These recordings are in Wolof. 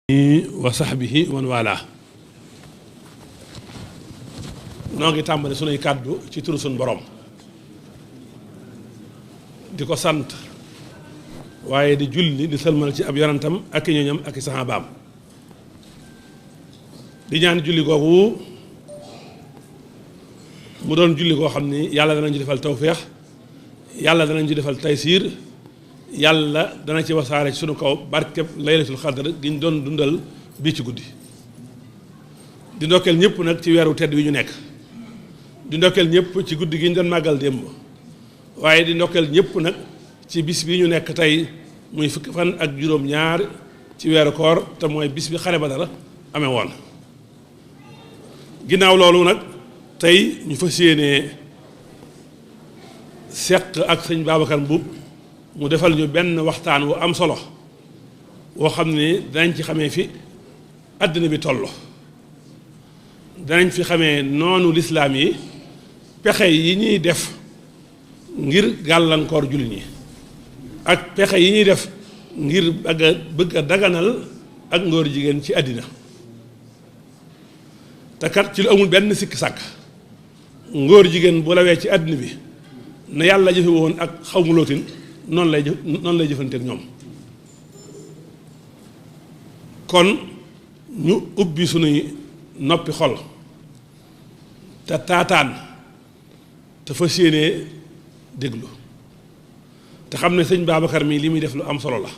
wa sahbihi wa man wala noo ngi tàmbali sunuy kàddu ci turu sunu borom di ko sant waaye di julli di sëlmal ci ab yonentam ak i ñoñam ak i saxaabaam di ñaan julli googu mu doon julli koo xam ni yàlla danañ ci defal tawféex yàlla danañ ci defal taysiir yàlla dana ci wasaare ci sunu kaw barkeb laylatul xadr gi ñu doon dundal bii ci guddi di ndokkeel ñëpp nag ci weeru tedd wi ñu nekk di ndokkeel ñëpp ci guddi gi ñu doon màggal démb waaye di ndokkeel ñëpp nag ci bis bi ñu nekk tey muy fukki fan ak juróom-ñaar ci weeru koor te mooy bis bi xare Badar amee woon ginnaaw loolu nag tey ñu fas yéenee seq ak sëñ Babacar Mbuub mu defal ñu benn waxtaan wu am solo woo xam ne danañ ci xamee fi àddina bi toll danañ fi xamee noonu lislaam yi pexe yi ñuy def ngir gàllankoor jullit ñi ak pexe yi ñuy def ngir bëgg a daganal ak ngóor jigéen ci àddina te kat ci lu amul benn sikki sàkk ngóor jigéen bu lawee ci àddina bi na yàlla jëfe woon ak xaw mu lootin noonu lay jëfanteeg ñoom kon ñu ubbi sunuy noppi xol te taataan te fas yéenee déglu te xam ne sëñ Babacar mii li muy def lu am solo la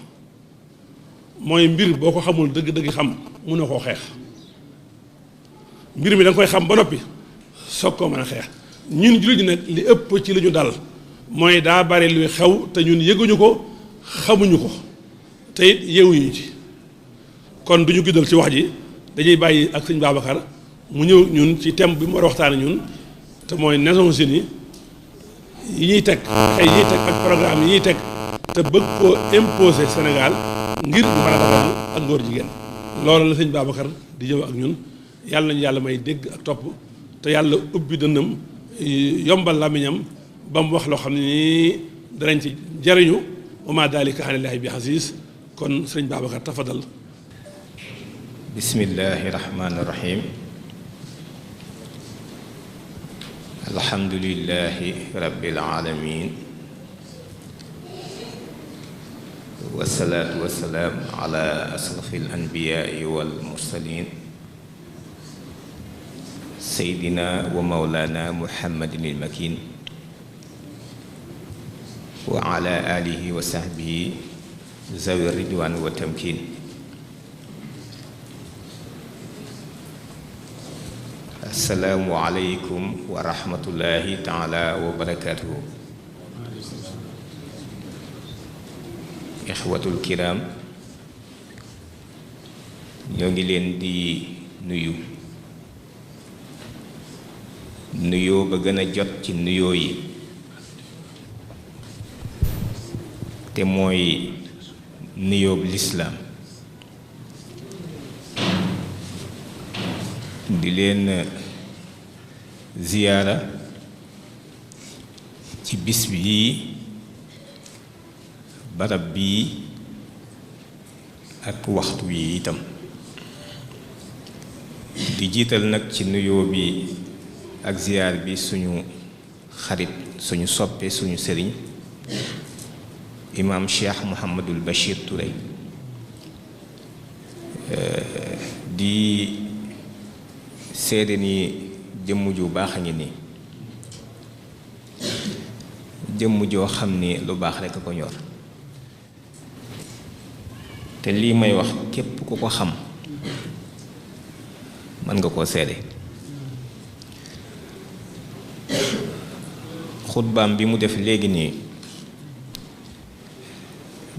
mooy mbir boo ko xamul dëgg-dëgg xam mënoo koo xeex mbir mi da nga koy xam ba noppi soog koo mën a xeex ñun jullit ñi nag li ëpp ci li ñu dal mooy daa bari luy xew te ñun yëguñu ko xamuñu ko te it yewuñu ci kon duñu guddal ci wax ji dañuy bàyyi ak sëñ Babacar mu ñëw ñun ci thème bi mu war a waxtaane ñun te mooy Nations Unies yi ñuy teg xëy yi ñuy teg ak programme yi ñuy teg te bëgg koo imposer Sénégal ngir ñu mën a dagal ak ngóor jigéen loolu la sëñ Babacar di ñëw ak ñun yàlla nañu yàlla may dégg ak topp te yàlla ubbi dënnam yombal làmmiñam ba mu wax loo xam ne nii danañ ci jariñu wa maa daalika alallaahi bi aziiz kon sëñ Babacar tafadal. bismillaahi rahmaani rahiim. alhamdulillaahi rabbil aalamiin. wasalaatu wasalaam ala asrafil anbiyaai wal mursaliin. sayyidina wa mawlaana muhammadin il makiin. wa ala alihi wa sahbihi zawi ridwaan wa tamkiin. assalaamu aleykum wa rahmatullahi taala wa barakaatuhu. ixwatul kiraam, ñoo ngi leen di nuyoo ba gën a jot ci nuyoo yi te mooy nuyoob lislaam di leen ziyaara ci bis bii barab bii ak waxtu wi itam di jiital nag ci nuyoo bi ak ziyaar bi suñu xarit suñu soppe suñu sëriñ imaam Cheikh Mouhamadul Bachir Touré di seede ni jëmm ju baax a ngi nii jëmm joo xam ni lu baax rekk a ko ñor te lii may wax képp ku ko xam mën nga koo seede xutbaam bi mu def léegi nii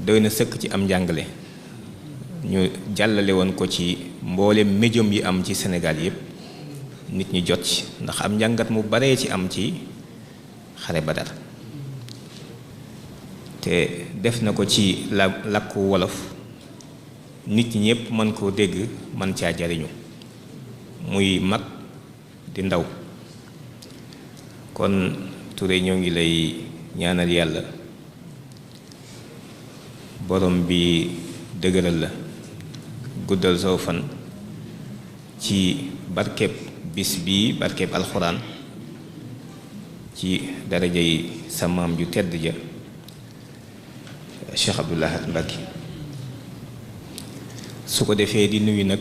doy na sëkk ci am njàngale ñu jàllale woon ko ci mboolem médium yi am ci Sénégal yépp nit ñi jot ci ndax am njàngat mu baree ci am ci xare Badar te def na ko ci làkku wolof nit ñi ñépp mën koo dégg mën caa jariñu muy mag di ndaw kon Touré ñoo ngi lay ñaanal yàlla borom bi dëgëral la guddal saw fan ci barkeb bis bi barkeb alxuraan ci daraja yi sa maam ju tedd ja Cheikh Abdoul Ahad Mbacké su ko defee di nuyu nag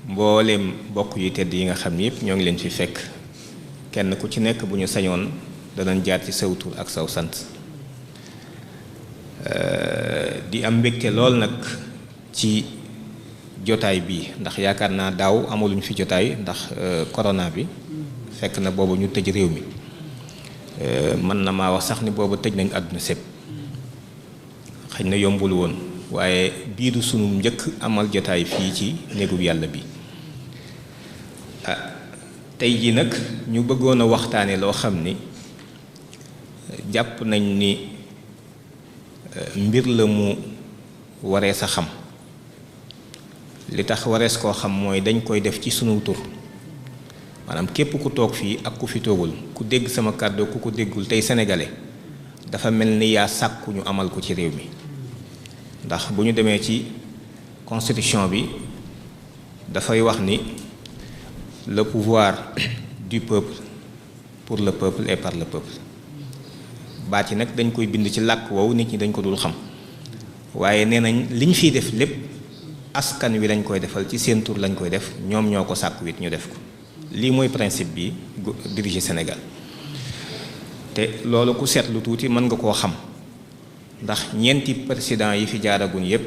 mbooleem bokk yu tedd yi nga xam ni yëpp ñoo ngi leen fi fekk kenn ku ci nekk bu ñu sañoon danañ jaar ci saw tur ak saw sant di am mbégte lool nag ci jotaay bi ndax yaakaar naa daaw amaluñ fi jotaay ndax corona bi fekk na boobu ñu tëj réew mi mën na maa wax sax ni boobu tëj nañ àdduna sépp xëy na yombul woon waaye biiru sunu njëkk amal jotaay fii ci néegub yàlla bi tey jii nag ñu bëggoon a waxtaane loo xam ni jàpp nañ ni mbir la mu waree sa xam li tax warees koo xam mooy dañ koy def ci sunu tur maanaam képp ku toog fii ak ku fi toogul ku dégg sama kàddu ku ko déggul tey sénégalais dafa mel ni yaa sàkku ñu amal ko ci réew mi ndax bu ñu demee ci constitution bi dafay wax ni le pouvoir du peuple pour le peuple et par le peuple baat yi nag dañ koy bind ci làkk woowu nit ñi dañ ko dul xam waaye nee nañ li ñu fiy def lépp askan wi lañ koy defal ci seen tur lañ koy def ñoom ñoo ko sàkku it ñu def ko lii mooy principe bi diriger Sénégal te loolu ku seetlu tuuti mën nga koo xam ndax ñeenti président yi fi jaaragun yépp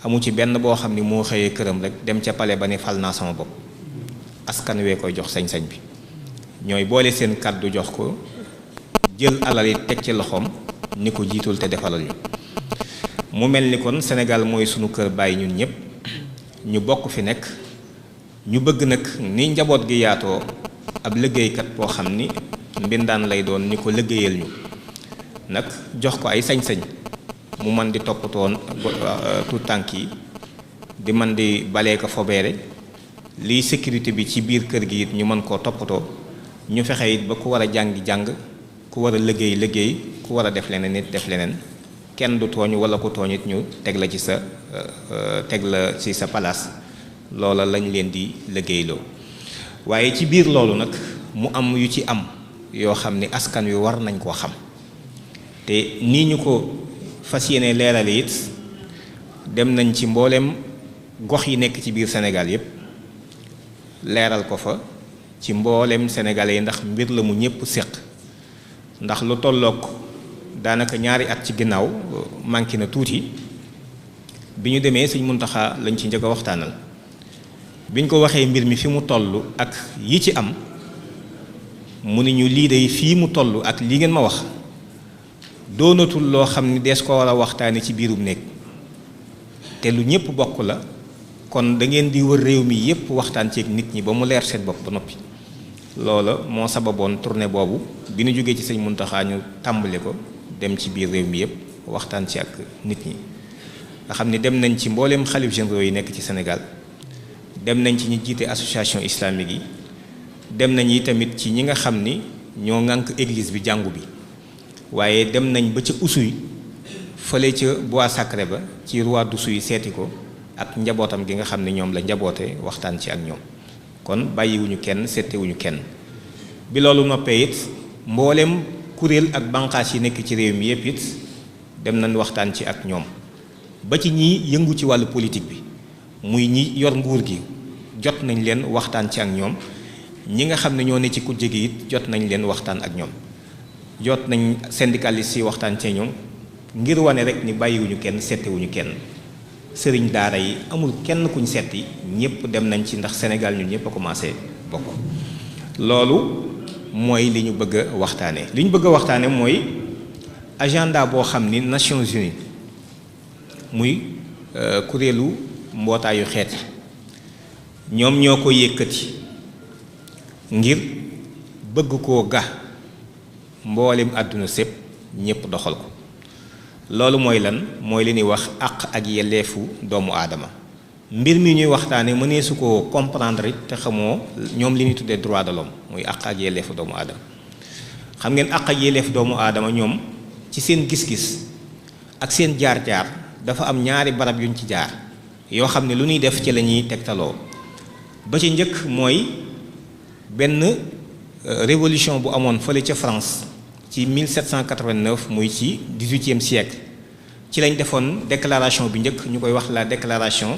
amu ci benn boo xam ni moo xëyee këram rek dem ca palais ba ni fal naa sama bopp askan wee koy jox sañ-sañ bi ñooy boole seen kàddu jox ko jël alal yi teg ci loxoom ni ko jiitul te defalal ñu mu mel ni kon Sénégal mooy sunu kër bàyyi ñun ñëpp ñu bokk fi nekk ñu bëgg nag ni njaboot gi yaatoo ab liggéeykat boo xam ni mbindaan lay doon ni ko liggéeyal ñu nag jox ko ay sañ-sañ mu man di toppatoon tout tànk yi di man di balee ko fobeere liy sécurité bi ci biir kër gi it ñu mën koo toppatoo ñu fexe it ba ku war a jàng ku war a liggéey ku war a def leneen nit def leneen kenn du tooñ wala ku tooñ it ñu teg la ci sa palaas loola lañ leen di liggéeyloo waaye ci biir loolu nag mu am yu ci am yoo xam ni askan wi war nañ koo xam te nii ñu ko fas yéene leerale it dem nañ ci mbooleem gox yi nekk ci biir Sénégal yépp leeral ko fa ci mbooleem sénégalais yi ndax mbir la mu ñépp séq ndax lu tollook daanaka ñaari at ci ginnaaw manqué na tuuti bi ñu demee Sëñ Muntaxa lañ ci njëkk a waxtaanal bi ñu ko waxee mbir mi fi mu toll ak yi ci am mu ni ñu lii day fii mu toll ak li ngeen ma wax doonatul loo xam ni dees ko war a waxtaane ci biirum néeg te lu ñépp bokk la kon da ngeen di wër réew mi yépp waxtaan ceeg nit ñi ba mu leer seen bopp ba noppi loola moo sababoon tournée boobu bi ñu jógee ci Sëñ Muntaxa ñu tàmbali ko dem ci biir réew mi yépp waxtaan ci ak nit ñi nga xam ni dem nañ ci mbooleem xalif généraux yi nekk ci Sénégal dem nañ ci ñi jiite association islamique yi dem nañ yi tamit ci ñi nga xam ni ñoo ŋànk église bi jàngu bi waaye dem nañ ba ca usuy fële ca bois sacré ba ci roi d'Oussouye seeti ko ak njabootam gi nga xam ne ñoom la njaboote waxtaan ci ak ñoom kon bàyyiwuñu kenn seetewuñu kenn bi loolu noppee it mbooleem kuréel ak banqaas yi nekk ci réew mi yépp it dem nañ waxtaan ci ak ñoom ba ci ñi yëngu ci wàllu politique bi muy ñi yor nguur gi jot nañ leen waxtaan ci ak ñoom ñi nga xam ne ñoo ne ci kujje gi it jot nañ leen waxtaan ak ñoom jot nañ syndicalistes yi waxtaan ci ñoom ngir wane rek ni bàyyiwuñu kenn seetewuñu kenn sëriñ daara yi amul kenn kuñ seeti ñëpp dem nañ ci ndax Sénégal ñun ñëpp a commencé bokk loolu mooy li ñu bëgg a waxtaane li ñu bëgg a waxtaane mooy agenda boo xam ni Nations Unies muy kuréelu mbootaayu xeet yi ñoom ñoo ko yëkkati ngir bëgg koo ga mboolem àdduna sépp ñëpp doxal ko loolu mooy lan mooy li ñuy wax àq ak yelleefu doomu aadama mbir mi ñuy waxtaane mënee su ko comprendre it te xamoo ñoom li ñuy tuddee droit de l'homme muy àq ak yelleefu doomu aadama xam ngeen àq ak yelleefu doomu aadama ñoom ci seen gis-gis ak seen jaar-jaar dafa am ñaari barab yuñ ci jaar yoo xam ne lu ñuy def ci la ñuy tegtaloo. ba ci njëkk mooy benn révolution bu amoon fële ca France ci 1789 muy ci 18e siècle ci lañ defoon déclaration bi njëkk ñu koy wax la déclaration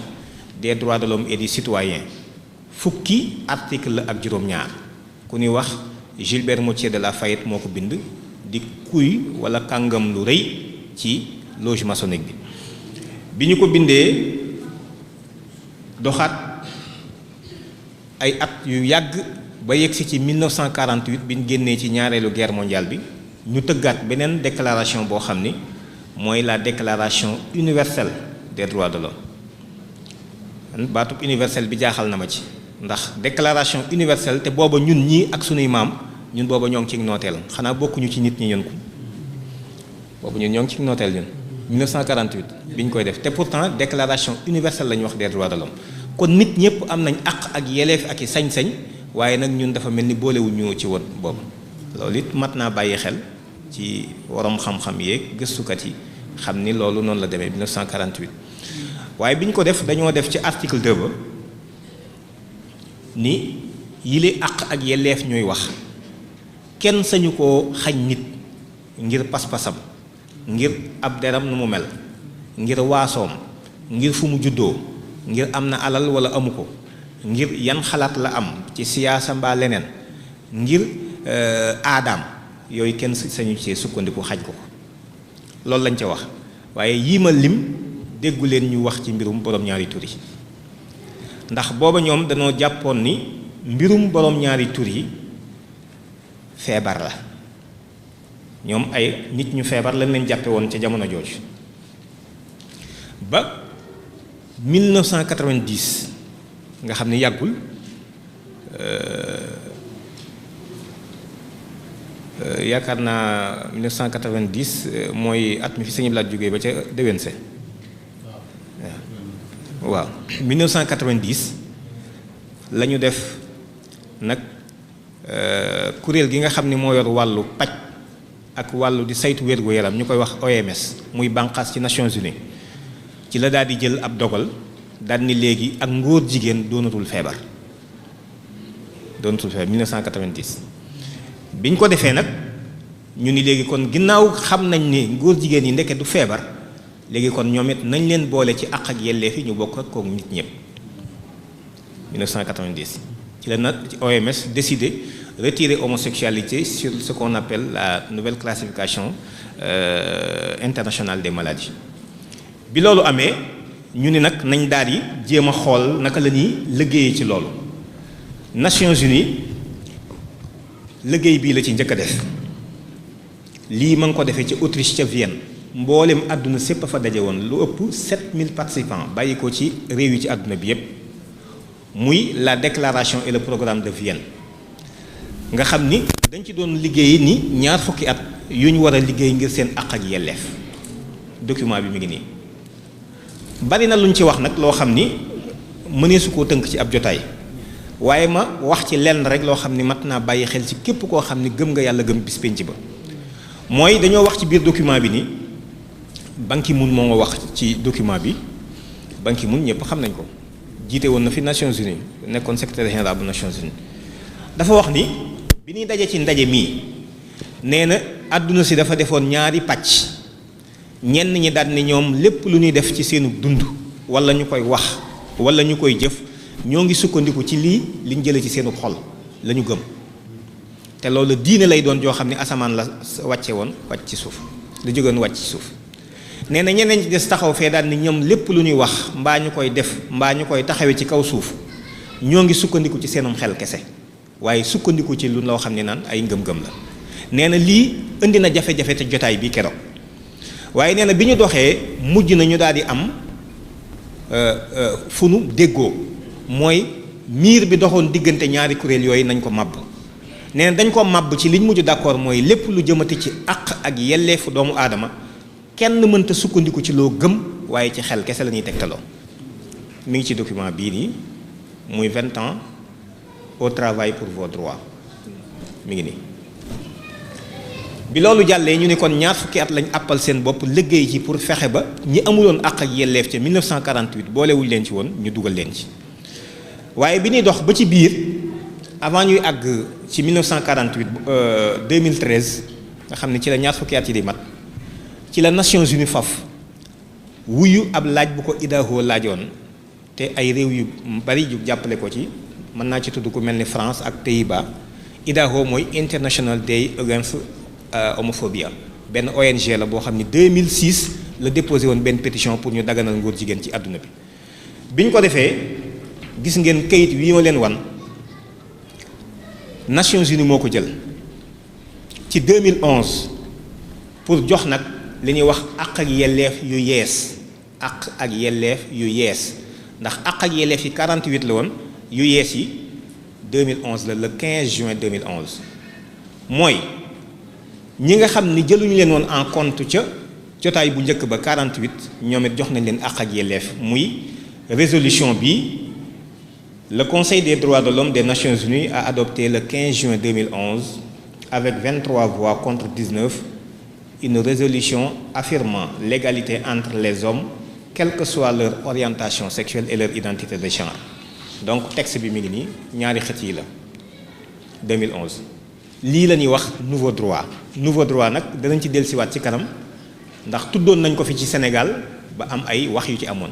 des droits de l'homme et du citoyen fukki article la ak juróom-ñaar ku ñuy wax Gilbert Moutier de La Fayette moo ko bind di kuy wala kàngam lu rëy ci loge maçonnique bi bi ñu ko bindee doxaat ay at yu yàgg ba yegsi ci 1948 bi ñu génnee ci ñaareelu guerre mondiale bi ñu tëggaat beneen déclaration boo xam ni mooy la déclaration universelle des droits de l'homme baatub universelle bi jaaxal na ma ci ndax déclaration universelle te booba ñun ñii ak sunuy maam ñun booba ñoo ngi ci nooteel xanaa bokkuñu ci nit ñi ñun ko boobu ñun ñoo ngi ci nooteel ñun 1948 bi ñu koy def te pourtant déclaration universelle la ñu wax des droits de l'homme kon nit ñëpp am nañ àq ak yeleef ak i sañ-sañ waaye nag ñun dafa mel ni boolewuñu ci woon boobu loolu it mat naa bàyyi xel ci waroom xam-xam yeeg gëstukat yi xam ni loolu noonu la demee 1948 waaye bi ñu ko def dañoo def ci article 2 ba ni yile àq ak yelleef ñuy wax kenn sañu koo xañ nit ngir pas-pasam ngir ab deram nu mu mel ngir waasoom ngir fu mu juddoo ngir am na alal wala amu ko ngir yan xalaat la am ci siyaasa mbaa leneen ngir aadaam yooyu kenn sañu ci sukkandiku xaj ko loolu lañ ca wax waaye yii ma lim déggu leen ñu wax ci mbirum borom ñaari tur yi ndax booba ñoom dañoo jàppoon ni mbirum borom ñaari tur yi feebar la ñoom ay nit ñu feebar lañ leen jàppe woon ca jamono jooju ba 1990 nga xam ni yàggul yaakaar naa 1990 mooy at mi fi sëñ Blaat jógee ba ca déwén se waaw 1990 la ñu def nag kuréel gi nga xam ni moo yor wàllu paj ak wàllu di saytu wér-gu-yaram ñu koy wax OMS muy bànqaas ci Nations Unies ci la daal di jël ab dogal daal ni léegi ak ngóor jigéen doonatul feebar 1990 biñ ko defee nag ñu ni léegi kon ginnaaw xam nañ ni ngóor jigéen yi ndeke du feebar léegi kon ñoom it nañ leen boole ci àq ak yelleef yi ñu bokk ak kooku nit ñëpp 1990 ci la nag ci OMS décidé retirer homosexualité sur ce qu'on appelle la nouvelle classification internationale des maladies bi loolu amee ñu ni nag nañ daal di jéem a xool naka la ñuy liggéeyee ci loolu Nations Unies liggéey bii la ci njëkk a def lii ma ngi ko defee ci Autriche ca Vienne mboolem àdduna sépp a fa daje woon lu ëpp 7000 participants bàyyi ko ci réew yi ci àdduna bi yépp muy la déclaration et le programme de Vienne nga xam ni dañ ci doon liggéey ni ñaar fukki at yu ñu war a liggéey ngir seen àq ak yelleef document bi mi ngi nii bari na luñ ci wax nag loo xam ni mëneesu koo tënk ci ab jotaay waaye ma wax ci lenn rek loo xam ni mat naa bàyyi xel ci képp koo xam ni gëm nga yàlla gëm bis penc ba mooy dañoo wax ci biir document bi ni Ban Ki-moon moo nga wax ci document bi Ban Ki-moon ñëpp xam nañ ko jiite woon na fi Nations Unies nekkoon secrétaire général bu Nations Unies dafa wax ni bi ñuy daje ci ndaje mii nee na àdduna si dafa defoon ñaari pàcc ñenn ñi daal ni ñoom lépp lu ñuy def ci seenu dund wala ñu koy wax wala ñu koy jëf ñoo ngi sukkandiku ci lii liñ jëlee ci seenu xol la ñu gëm te loolu diine lay doon joo xam ne asamaan la wàcce woon wàcc ci suuf la jógoon wàcc ci suuf nee na ñeneen ci des taxaw fee daal ni ñoom lépp lu ñuy wax mbaa ñu koy def mbaa ñu koy taxawee ci kaw suuf ñoo ngi sukkandiku ci seenum xel kese waaye sukkandiku ci lu loo xam ne naan ay ngëm-ngëm la nee na lii indi na jafe-jafe te jotaay bi keroog waaye nee na bi ñu doxee mujj na ñu daal di am fu nu déggoo mooy miir bi doxoon diggante ñaari kuréel yooyu nañ ko màbb nee na dañ ko màbb ci liñ mujj d'accord mooy lépp lu jëmati ci àq ak yelleefu doomu aadama kenn mënta sukkandiku ci loo gëm waaye ci xel kese la ñuy tegtaloo mi ngi ci document bii nii muy 20 ans au travail pour vos droits mi ngi nii bi loolu jàllee ñu ne kon ñaar fukki at lañ àppal seen bopp liggéey ci pour fexe ba ñi amuloon àq ak yelleef ca 1948 boolewuñ leen ci woon ñu dugal leen ci. waaye bi ñuy dox ba ci biir avant ñuy àgg ci 1948 2013 nga xam ne ci la ñaar fukki at yi di mat ci la Nations Unies faf wuyu ab laaj bu ko IDAHO laajoon te ay réew yu bari yu jàppale ko ci mën naa ci tudd ku mel ni France ak Pays-Bas. IDAHO mooy International Day Against Homophobia benn ONG la boo xam ni 2006 la déposé woon benn pétition pour ñu daganal ngóor jigéen ci àdduna bi biñ ko defee gis ngeen kayit wi ma leen wan Nations Unies moo ko jël ci 2011 pour jox nag li ñuy wax àq ak yelleef yu yees àq ak yelleef yu yees ndax àq ak yelleef yi 48 la woon yu yees yi 2011 la le 15 juin 2011 mooy ñi nga xam ni jëluñu leen woon en compte ca jotaay bu njëkk ba 48 ñoom it jox nañ leen àq ak yelleef muy résolution bi le Conseil des droits de l'homme des Nations Unies a adopté le 15 juin 2011 avec 23 voix contre 19 une résolution affirmant l'égalité entre les hommes quelle que soit leur orientation sexuelle et leur identité de genre. Donc texte bi mi ngi nii ñaari xët yi la 2011 lii la ñuy wax nouveau droit nag danañ ci dellusiwaat ci kanam ndax tuddoon nañ ko fi ci Sénégal ba am ay wax yu ci amoon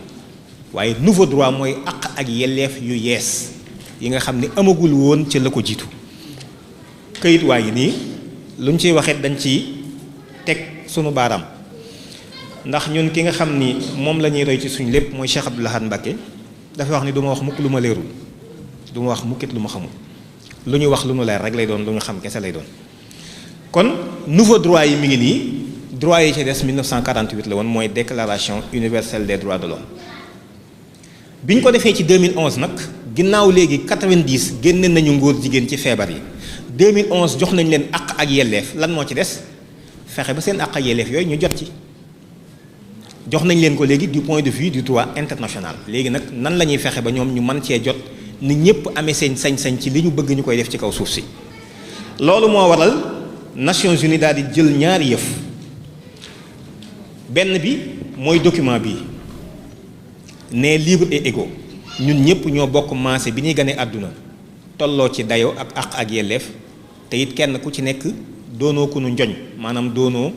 waaye nouveau droit mooy àq ak yelleef yu yees yi nga xam ni amagul woon ca la ko jiitu këyit waa ngi nii luñ ciy waxee dañ ci teg sunu baaraam ndax ñun ki nga xam ni moom la ñuy roy ci suñ lépp mooy Cheikh Abdou Lahad Mbacké dafa wax ni du ma wax mukk lu ma leerul du ma wax mukkit lu ma xamul lu ñu wax lu nu leer rek lay doon lu ñu xam kese lay doon kon nouveau droit yi mi ngi nii droit yi ci des 1948 la woon mooy déclaration universelle des droits de l'homme bi ñu ko defee ci 2011 nag ginnaaw léegi 90 génne nañu ngóor jigéen ci feebar yi 2011 jox nañ leen àq ak yelleef lan moo ci des fexe ba seen àq ak yelleef yooyu ñu jot ci jox nañ leen ko léegi du point de vue du droit international léegi nag nan la ñuy fexe ba ñoom ñu mën cee jot ni ñëpp amee seen sañ-sañ ci li ñu bëgg ñu koy def ci kaw suuf si loolu moo waral Nations Unies daal di jël ñaari yëf benn bi mooy document bi né libre et égaux ñun ñëpp ñoo bokk maase bi ñuy gane àdduna tolloo ci dayo ak àq ak yelleef te it kenn ku ci nekk doonoo ku nu njoñ maanaam doonoo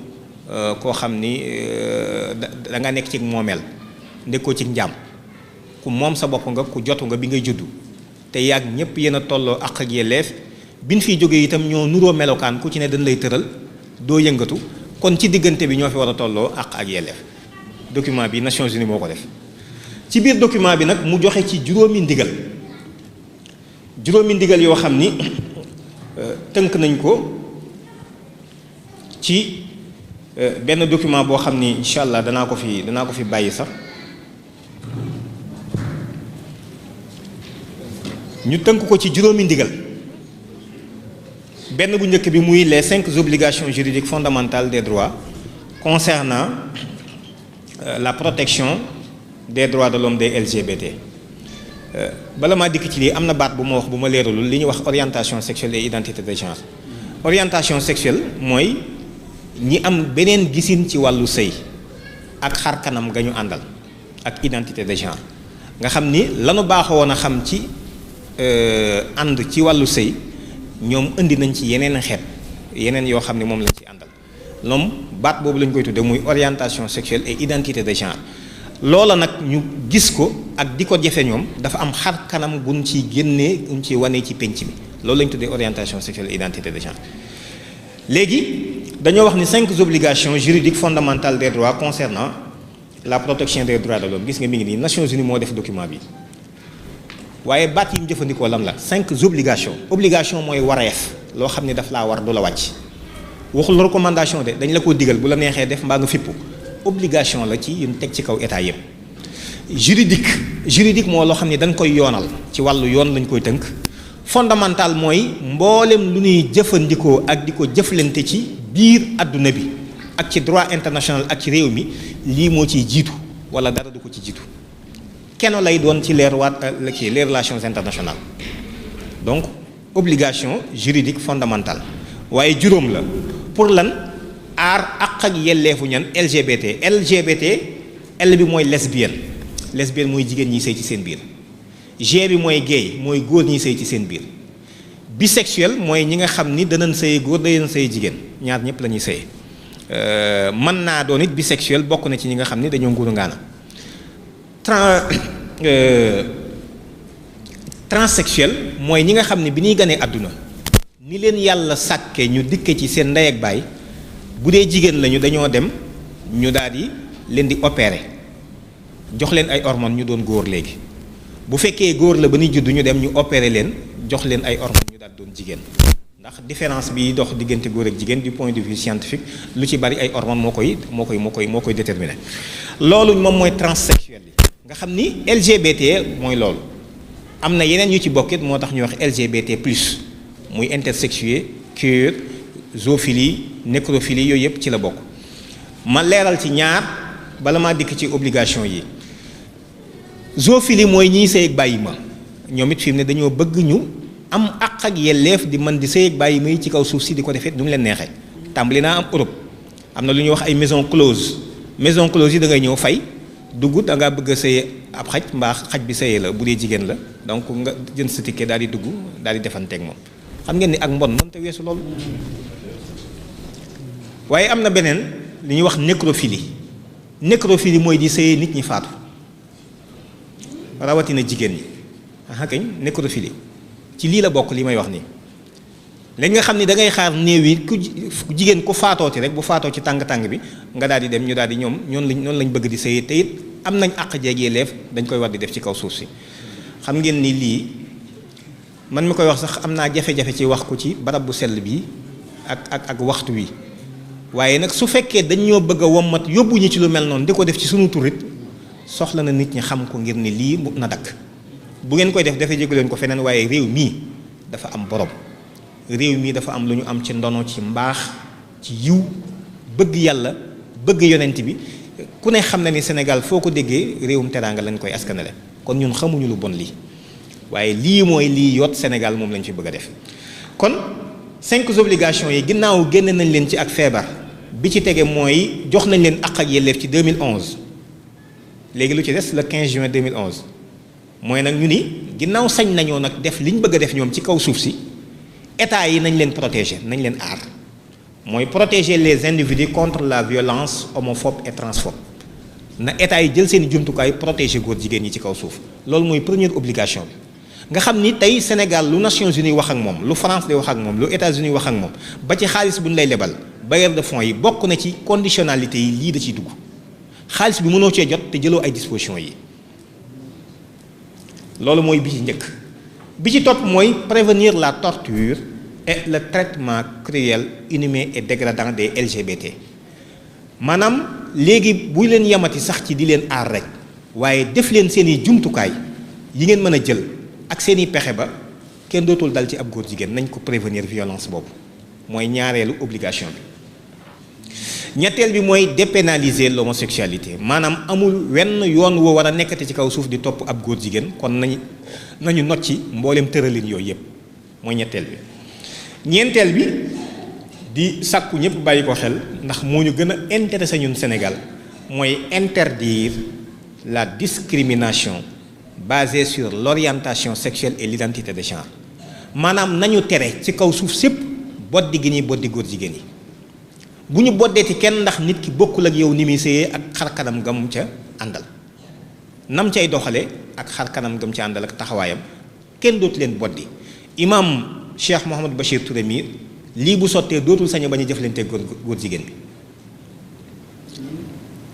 koo xam ni da nga nekk ci moomeel nekkoo ci njaam ku moom sa bopp nga ku jotu nga bi ngay juddu te yàgg ñëpp yéen a tolloo àq ak yelleef bi ñu fiy jógee itam ñoo nuroo melokaan ku ci ne dañ lay tëral doo yëngatu kon ci diggante bi ñoo fi war a tolloo àq ak yelleef document bi Nations Unies moo ko def ci biir document bi nag mu joxe ci juróomi ndigal yoo xam ni tënk nañ ko ci benn document boo xam ni incha allah danaa ko fi bàyyi sax ñu tënk ko ci juróomi ndigal benn bu njëkk bi muy les 5 obligations juridiques fondamentales des droits concernant la protection des droits de l'homme des LGBT bala maa dikk ci lii am na baat bu ma wax bu ma leeralul li ñuy wax orientation sexuelle et identité de genre orientation sexuelle mooy ñi am beneen gisin ci wàllu sëy ak xar kanam ga ñu àndal ak identité de genre nga xam ni lanu baaxoo woon a xam ci ànd ci wàllu sëy ñoom indi nañ ci yeneen xeet yeneen yoo xam ne moom lañ ci àndal ñoom baat boobu lañ koy tudde muy orientation sexuelle et identité de genre loola nag ñu gis ko ak di ko jëfe ñoom dafa am xar kanam buñ ciy génnee buñ ciy wanee ci penc mi loolu lañ tuddee orientation sexuelle et identité de genre léegi dañoo wax ni 5 obligations juridiques fondamentales des droits concernant la protection des droits de l'homme gis nga mi ngi nii Nations Unies moo def document bi waaye baat yi mu jëfandikoo lam la 5 obligations obligation mooy wareef loo xam ne daf laa war du la wàcc waxul recommandation de dañ la ko digal bu la neexee def mbaa nga fippu obligation la ci yu teg ci kaw état yëpp juridique moo loo xam ne dañ koy yoonal ci wàllu yoon lañ koy tënk fondamental mooy mboolem lu ñuy jëfandikoo ak di ko jëflante ci biir àdduna bi ak ci droit international ak ci réew mi lii moo ciy jiitu wala dara du ko ci jiitu kenn lay doon ci les relations internationales donc obligation juridique fondamentale waaye juróom la pour lan aar àq ak yelleefu ñan LGBT. LGBT L bi mooy lesbienne mooy jigéen ñi sëy ci seen biir. G bi mooy gay mooy góor ñi sëy ci seen biir. Bisexuel mooy ñi nga xam ni danañ sëy góor danañ sëy jigéen ñaar ñëpp la ñuy sëy. mën naa doon it bisexuel bokk na ci ñi nga xam ni dañoo nguuru ngaana. Transsexuel mooy ñi nga xam ne bi ñuy ganee àdduna ni leen yàlla sàkke ñu dikke ci seen ndey ak baay bu dee jigéen lañu dañoo dem ñu daal di leen di opérer jox leen ay hormones ñu doon góor léegi bu fekkee góor la ba ñuy judd ñu dem ñu opérer leen jox leen ay hormones ñu daal doon jigéen ndax différence bi dox diggante góor ak jigéen du point de vue scientifique lu ci bari ay hormones moo koy déterminer loolu moom mooy transsexuel yi nga xam ni LGBT mooy loolu. am na yeneen yu ci bokkit moo tax ñuy wax LGBT plus muy intersexué queer zoophilie nécrophilie yooyu yëpp ci la bokk ma leeral ci ñaar bala maa dikk ci obligation yi. Zoophilie mooy ñiy sëy ak bàyyi ma ñoom it fi mu ne dañoo bëgg ñu am àq ak yelleef di mën di sëy ak bàyyi ma yi ci kaw suuf si di ko defee du mu leen neexee. tàmbali naa am Europe am na lu ñuy wax ay maison close yi da ngay ñëw fay dugg da ngaa bëgg a sëy ab xaj mbaa xaj bi sëyee la bu dee jigéen la donc nga jënd sa ticket daal di dugg daal di defanteeg moom xam ngeen ni ak mbon mënta weesu loolu. waaye am na beneen li ñuy wax nécrophilie mooy di sëyee nit ñi faatu rawatina jigéen ñi kañ nécrophilie ci lii la bokk li may wax nii. léegi nga xam ni da ngay xaar néew yi ku jigéen ku faatooti rek bu faatoo ci tàng-tàng bi nga daal di dem ñu daal di ñoom noonu lañ bëgg di sëyee te it am nañ àq jeeg yelleef dañ koy war di def ci kaw suuf si. xam ngeen ni lii man mi koy wax sax am naa jafe-jafe ci wax ko ci barab bu sell bi ak waxtu wi waaye nag su fekkee dañ ñoo bëgg a wommat yóbbu ñu ci lu mel noonu di ko def ci sunu turit soxla na nit ñi xam ko ngir ni lii na dakk bu ngeen koy def dafa jégu leen ko feneen waaye réew mii dafa am borom. réew mii dafa am lu ñu am ci ndono ci mbaax ci yiw bëgg yàlla bëgg yonent bi ku ne xam na ni Sénégal foo ko déggee réewum teraanga lañ koy askanale kon ñun xamuñu lu bon lii waaye lii mooy lii yot Sénégal moom lañ fi bëgg a def. kon 5 obligations yi ginnaaw génne nañ leen ci ak feebar bi ci tege mooy jox nañ leen àq ak yelleef ci 2011 léegi lu ci des le 15 juin 2011 mooy nag ñu ni ginnaaw sañ nañoo nag def liñ bëgg a def ñoom ci kaw suuf si. état yi nañ leen protéger nañ leen aar mooy protéger les individus contre la violence homophobe et transphobe na état yi jël seen i jumtukaay protéger góor jigéen ñi ci kaw suuf loolu mooy première obligation bi nga xam ni tey Sénégal lu Nations Unies wax ak moom lu France di wax ak moom lu États-Unis wax ak moom ba ci xaalis bu ñu lay lebal bailleur de fonds yi bokk na ci conditionnalité yi lii da ciy dugg xaalis bi mënoo cee jot te jëloo ay dispositions yi loolu mooy bi ci njëkk. bi ci topp mooy prévenir la torture et le traitement cruel, inhumain et dégradant des LGBT maanaam léegi bu leen yamati sax ci di leen aar rek waaye def leen seen i jumtukaay yi ngeen mën a jël ak seen i pexe ba kenn dootul dal ci ab góor jigéen nañ ko prévenir violence boobu mooy ñaareelu obligation bi. ñetteel bi mooy dépénaliser l'homosexualité maanaam amul wenn yoon woo war a nekkati ci kaw suuf di topp ab góor jigéen kon nañu not ci mboolem tëralin yooyu yëpp mooy ñetteel bi. ñeenteel bi di sàkku ñëpp bàyyi ko xel ndax moo ñu gën a intéressé ñun Sénégal mooy interdire la discrimination basée sur l'orientation sexuelle et l'identité de genre maanaam nañu tere ci kaw suuf sépp boddi gi ñuy boddi góor jigéen yi bu ñu boddeeti kenn ndax nit ki bokkul ak yow ni muy séyee ak xarkanam gam ca àndal nam cay doxale ak xarkanam gam ca àndal ak taxawaayam kenn dootu leen boddi imam Cheikh Mouhamadou Bachir Touré mi lii bu sottee dootul sañ bañ a jëflante góor jigéen bi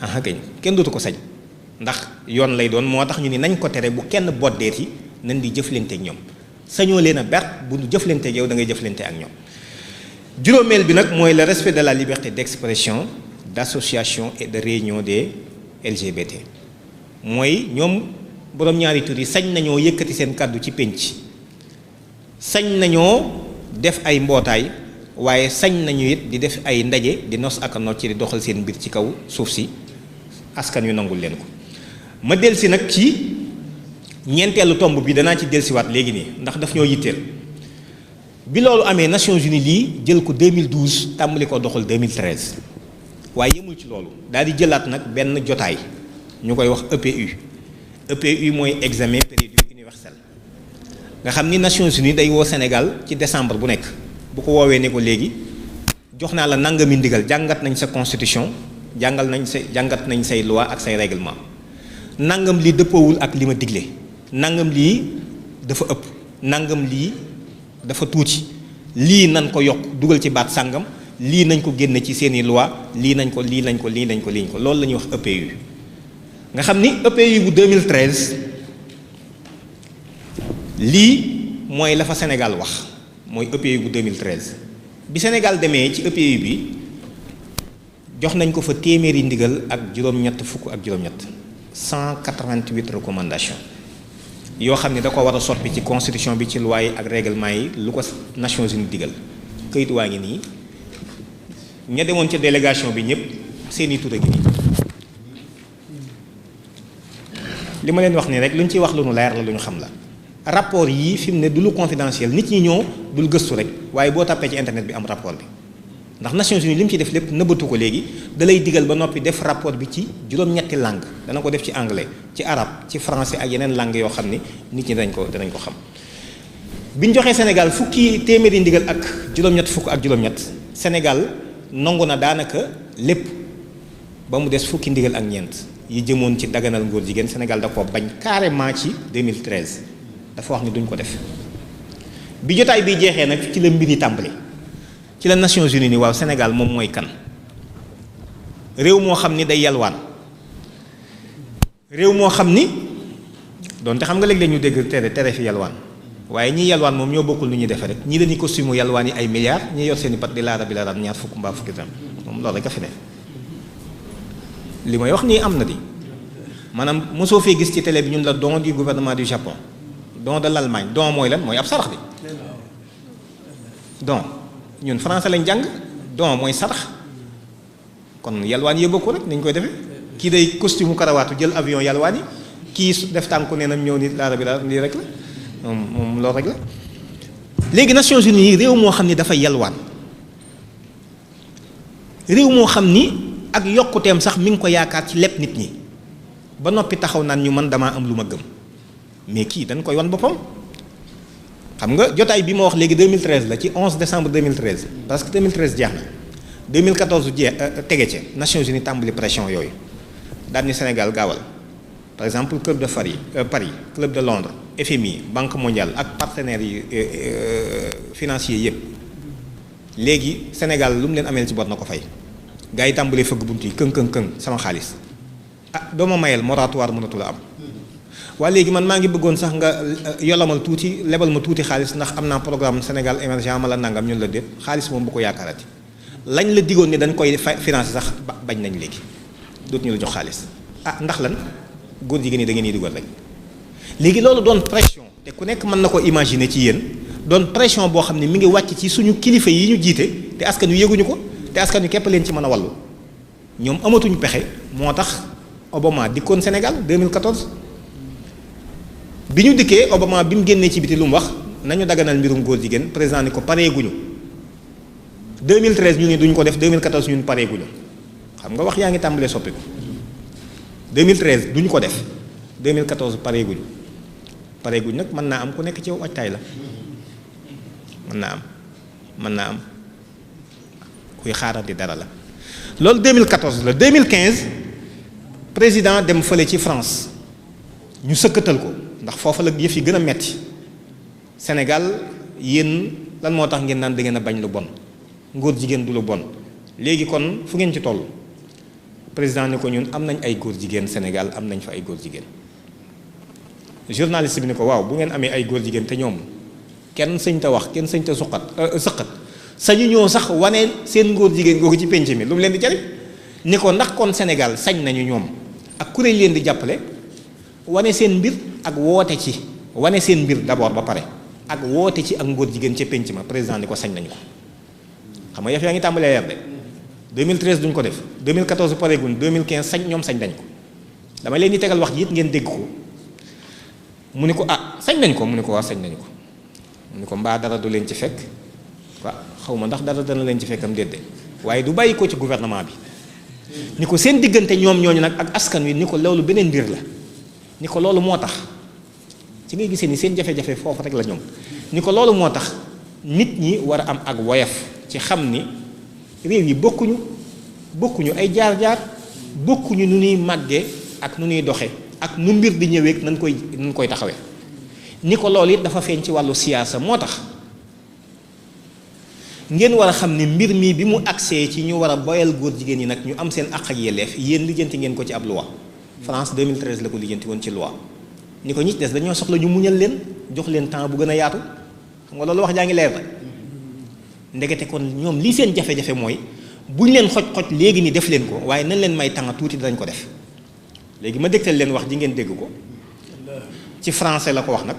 aha kañ kenn dootu ko sañ ndax yoon lay doon moo tax ñu ni nañ ko tere bu kenn boddeeti nañ di jëflante ak ñoom sañoo leen a ber bu jëflante ak yow da ngay jëflante ak ñoom. juróomeel bi nag mooy le respect de la liberté d'expression d'association et de réunion des LGBT mooy ñoom boroom ñaari tur yi sañ nañoo yëkkati seen kàddu ci pénc sañ nañoo def ay mbootaay waaye sañ nañu it di def ay ndaje di nos ak a nocc ci di doxal seen mbir ci kaw suuf si askan yu nangul leen ko. ma delsi nag ci ñeenteelu tomb bi danaa ci delsiwaat léegi nii ndax daf ñoo yitteel bi loolu amee Nations Unies lii jël ko 2012 tàmbali ko doxal 2013 waaye yemul ci loolu daal di jëlaat nag benn jotaay ñu koy wax EPU mooy examen périodique universel nga xam ni Nations Unies day woo Sénégal ci décembre bu nekk bu ko woowee ne ko léegi jox naa la nangami ndigal jàngat nañ sa constitution jàngat nañ say loi ak say règlement nangam lii dëppoowul ak li ma digle nangam lii dafa ëpp nangam lii dafa tuuti lii nañ ko yokk dugal ci baat sàngam lii nañ ko génne ci seeni loi lii nañ ko loolu la ñuy wax EPU nga xam ni EPU bu 2013 lii mooy la fa Sénégal wax mooy EPU bu 2013 bi Sénégal demee ci EPU bi jox nañ ko fa téeméeri ndigal ak juróom-ñett fukk ak juróom-ñett 188 recommandations yoo xam ne da ko war a soppi ci constitution bi ci loi yi ak règlement yi lu ko Nations Unies digal këyit waa ngi nii ña demoon ca délégation bi ñëpp seeni tur a ngi nii li ma leen wax nii rek lu ñu ciy wax lu nu leer la lu ñu xam la rapport yii fi mu ne du lu confidentiel nit ñi ñoo dul gëstu rek waaye boo tàppee ci internet bi am rapport bi ndax Nations Unies li mu ci def lépp nëbbatu ko léegi da lay digal ba noppi def rapport bi ci juróom-ñetti langue dana ko def ci anglais ci arabe ci français ak yeneen langue yoo xam ni nit ñi danañ ko xam bi ñu joxee Sénégal téeméeri ndigal ak juróom-ñett fukk ak juróom-ñett Sénégal nangu na daanaka lépp ba mu des fukki ndigal ak ñeent yi jëmoon ci daganal ngóor jigéen Sénégal da ko bañ carrément ci 2013 dafa wax ni duñ ko def bi jotaay bi jeexee nag ci la mbir yi tàmbali ci la Nations Unies ni waaw Sénégal moom mooy kan réew moo xam ni day yalwaan réew moo xam ni donte xam nga léeg-léeg ñu dégg tere fi yalwaan waaye ñi yalwaan moom ñoo bokkul lu ñuy defee rek ñii dañuy costume yalwaan yi ay milliards ñi yor seen i pat di laara bi laaraam ñaar fukk mbaa fukki tam moom loolu rek a fi ne li may wax nii am na di maanaam mosoo fee gis ci télé bi ñun la don du gouvernement du Japon don de l'Allemagne don mooy lan mooy ab sarax bi don ñun français lañ jàng don mooy sarax kon yalwaan yee bokku rek ni ñu koy defee kii day costume karawaatu jël avion yalwaan yi kii def tànku nee na ñëw ni laara bi laara lii rek la moom loolu rek la léegi Nations Unies yi réew moo xam ni dafa yalwaan réew moo xam ni ak yokkuteem sax mi ngi ko yaakaar ci lépp nit ñi ba noppi taxaw naan ñu man damaa am lu ma gëm mais kii dañ koy wan boppam xam nga jotaay bi ma wax léegi 2013 la ci 11 décembre 2013 parce que 2013 jeex na 2014 tege ci Nations Unies tàmbali pression yooyu daal ni Sénégal gaawal par exemple club de Paris club de Londres FMI Banque mondiale ak partenaires yi financiers yëpp léegi Sénégal lu mu leen ameel ci bor na ko fay gars yi tàmbalee fëgg bunt yi këng sama xaalis doo ma mayel moratoire mënatu la am waa léegi man maa ngi bëggoon sax nga yolamal tuuti lebal ma tuuti xaalis ndax am naa programme Sénégal émergent ma la nangam ñun la déet xaalis moom bu ko yaakaarati lañ la digoon ni dañ koy financer sax bañ nañ léegi dootuñu la jox xaalis ndax lan góor jigéen ñi da ngeen di dugal rek léegi loolu doon pression te ku nekk mën na ko imaginer ci yéen doon pression boo xam ne mi ngi wàcc ci suñu kilifa yi ñu jiite te askan wi yëguñu ko te askan wi képp leen ci mën a wallu ñoom amatuñu pexe moo tax Obama dikkoon Sénégal 2014 bi ñu dikkee Obama bi mu génnee ci biti lu mu wax nañu daganal mbirum góor jigéen président ni ko pareeguñu 2013 ñu ne duñ ko def 2014 ñun pareeguñu xam nga wax yaa ngi tàmbalee soppiku 2013 duñ ko def 2014 pareeguñu nag mën naa am ku nekk ci yow waajtaay la mën naa am kuy xaarandi dara la loolu 2014 la 2015 président dem fële ci France ñu sëkkatal ko ndax foofa la yëf yi gën a metti Sénégal yéen lan moo tax ngeen naan da ngeen a bañ lu bon ngóor jigéen du lu bon léegi kon fu ngeen ci toll président ni ko ñun am nañ ay góor jigéen Sénégal am nañ fa ay góor jigéen journaliste bi ni ko waaw bu ngeen amee ay góor jigéen te ñoom kenn sëñ ta wax kenn sëñ ta sëqat sañu ñoo sax wane seen góor jigéen googu ci penc mi lu mu leen di jariñ ni ko ndax kon Sénégal sañ nañu ñoom ak kuréel leen di jàppale wane seen mbir ak woote ci wane seen mbir d'abord ba pare ak woote ci ak ngóor jigéen ca penc ma président ni ko sañ nañu ko xam nga yaf yaa ngi tàmbalee leer de 2013 duñ ko def 2014 pareeguñ 2015 sañ ñoom sañ nañ ko dama leen di tegal wax ji it ngeen dégg ko mu ni ko sañ nañ ko mu ni ko sañ nañu ko mu ni ko mbaa dara du leen ci fekk waaw xaw ma ndax dara dana leen ci fekkam déedéet waaye du bàyyi ko ci gouvernement bi ni ko seen diggante ñoom ñooñu nag ak askan wi ni ko loolu beneen mbir la ni ko loolu moo tax ci ngay gisee ni seen jafe-jafe foofu rek la ñoom ni ko loolu moo tax nit ñi war a am ak woyof ci xam ni réew yi bokkuñu ay jaar-jaar bokkuñu nu ñuy màggee ak nu ñuy doxe ak nu mbir di ñëwee nan koy taxawee ni ko loolu it dafa feeñ ci wàllu siyaasa moo tax ngeen war a xam ni mbir mi bi mu agsee ci ñu war a boyal góor jigéen ñi nag ñu am seen àq ak yelleef yéen lijjanti ngeen ko ci ab loi France 2013 la ko lijjanti woon ci loi ni ko ñi ci des dañoo soxla ñu muñal leen jox leen temps bu gën a yaatu xam nga loolu wax jaa ngi leer la ndekete kon ñoom lii seen jafe-jafe mooy buñ leen xoj-xoj léegi ni def leen ko waaye nañ leen may temps tuuti danañ ko def léegi ma dégtal leen wax ji ngeen dégg ko ci français la ko wax nag.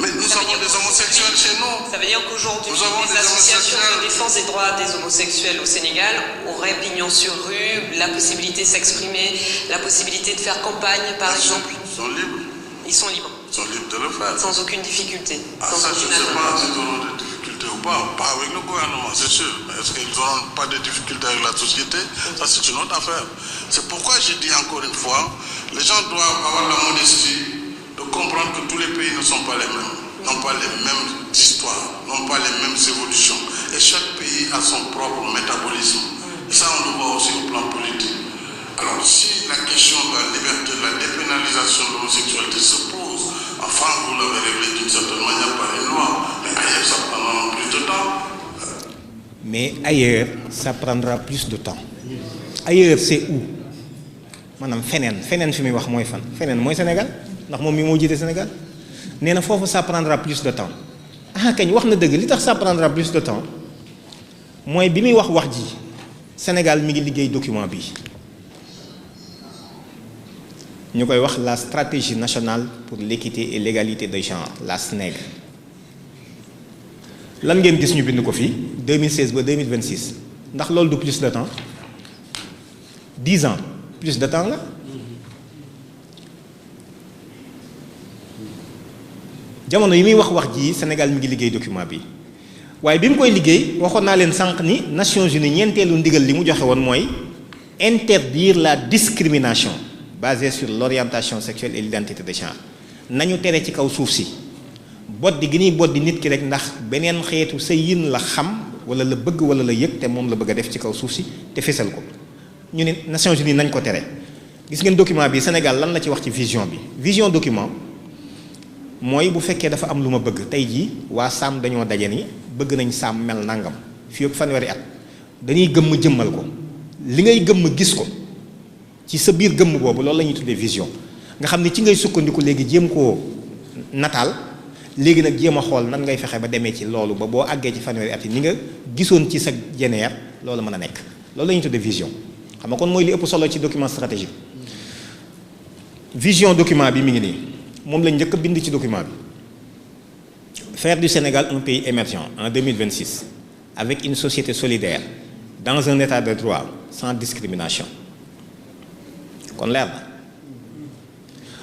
Mais nous avons des homosexuels chez nous. Ça veut dire qu'aujourd'hui, Nous avons les des associations homosexuels. de défense des droits des homosexuels au Sénégal auraient pignon sur rue, la possibilité de s'exprimer, la possibilité de faire campagne, par exemple. Ils sont libres. Ils sont libres, Ils sont libres de le faire. sans aucune difficulté. Ah, sans ça, je aucune ne sais atteinte. pas s'ils auront des difficultés ou pas. Pas avec le gouvernement, c'est sûr. Mais est-ce qu'ils n'auront pas de difficultés avec la société? Ça, c'est une autre affaire. C'est pourquoi j'ai dit encore une fois, les gens doivent avoir la modestie de comprendre que tous les pays ne sont pas les mêmes, n'ont pas les mêmes histoires, n'ont pas les mêmes évolutions. Et chaque pays a son propre métabolisme. Et ça, on le voit aussi au plan politique. Alors, si la question de la liberté, de la dépénalisation de l'homosexualité se pose, enfin, vous l'avez réglé d'une certaine manière par une loi, mais ailleurs, ça prendra plus de temps. Mais ailleurs ça prendra plus de temps. Ailleurs c'est où maanaam feneen fi muy wax mooy fan feneen mooy Sénégal ndax moom mi moo jiite Sénégal nee na foofu ça prendra plus de temps ah kañ wax na dëgg li tax ça prendra plus de temps mooy bi muy wax ji Sénégal mi ngi liggéey document bi ñu koy wax la stratégie nationale pour l'équité et l'égalité des genres la SNEG. lan ngeen gis ñu bind ko fii 2016 ba 2026 ndax loolu du plus de temps 10 ans plus de temps la jamono yi muy wax ji Sénégal mi ngi liggéey document bi waaye bi mu koy liggéey waxoon naa leen sànq ni Nations Unies ñeenteelu ndigal li mu joxe woon mooy interdire la discrimination basée sur l'orientation sexuelle et l'identité de genre nañu tere ci kaw suuf si boddi gi ñuy boddi nit ki rek ndax beneen xeetu sa yin la xam wala la bëgg wala la yëg te moom la bëgg a def ci kaw suuf si te fesal ko ñu ne Nations Unies nañ ko tere gis ngeen document bi Sénégal lan la ci wax ci vision bi vision document mooy bu fekkee dafa am lu ma bëgg tey jii waa Sàmm dañoo daje ni bëgg nañ Sàmm mel nangam fii ak fanweeri at dañuy gëmm jëmmal ko li ngay gëmm gis ko ci sa biir gëmm boobu loolu la ñuy tuddee vision nga xam ne ci ngay sukkandiku léegi jéem koo nataal léegi nag jéem a xool nan ngay fexe ba demee ci loolu ba boo àggee ci fanweeri at yi ni nga gisoon ci sa jeneer loolu mën a nekk loolu la ñuy tuddee vision xam nga kon mooy li ëpp solo ci document stratégique vision document bi mi ngi nii moom lañ njëkk a bind ci document bi faire du Sénégal un pays émergent en 2026 avec une société solidaire dans un état de droit sans discrimination kon leer na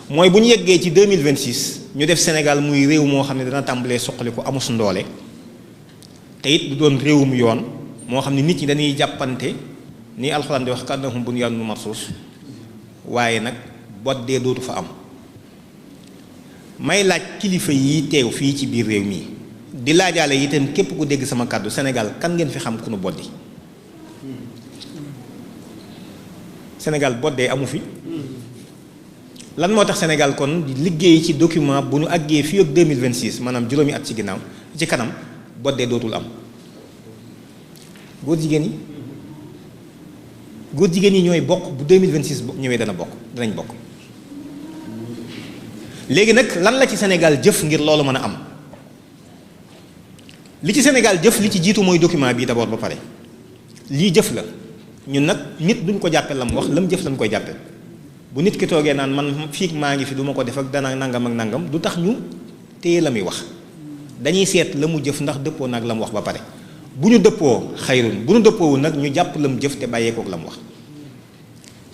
mooy bu ñu yeggee ci 2026 ñu def Sénégal muy réew moo xam ne dana tàmbalee soqali ko amus ndoole te it du doon réewum yoon moo xam ne nit ñi dañuy jàppante ni alxuraan di wax ka'annahum bunyaanun marsuus waaye nag boddee dootu fa am may laaj kilifa yi teew fii ci biir réew mi di laajaale itam képp ku dégg sama kàddu Sénégal kan ngeen fi xam ku nu boddi Sénégal boddee amu fi lan moo tax Sénégal kon liggéey ci document bu ñu àggee fii ak 2026 maanaam juróomi at ci ginnaaw ci kanam boddee dootul am góor jigéen yi ñooy bokk bu 2026 ñëwee danañ bokk léegi nag lan la ci Sénégal jëf ngir loolu mën a am li ci Sénégal jëf li ci jiitu mooy document bi d'abord ba pare lii jëf la ñun nag nit duñ ko jàppe lam wax lam jëf lañ koy jàppe bu nit ki toogee naan man fii maa ngi fi du ma ko def ak dana nangam ak nangam du tax ñu téye la muy wax dañuy seet la mu jëf ndax dëppoo nag la mu wax ba pare bu ñu dëppoo xayrun bu ñu dëppoowu nag ñu jàpp la mu jëf te bàyyeekook la mu wax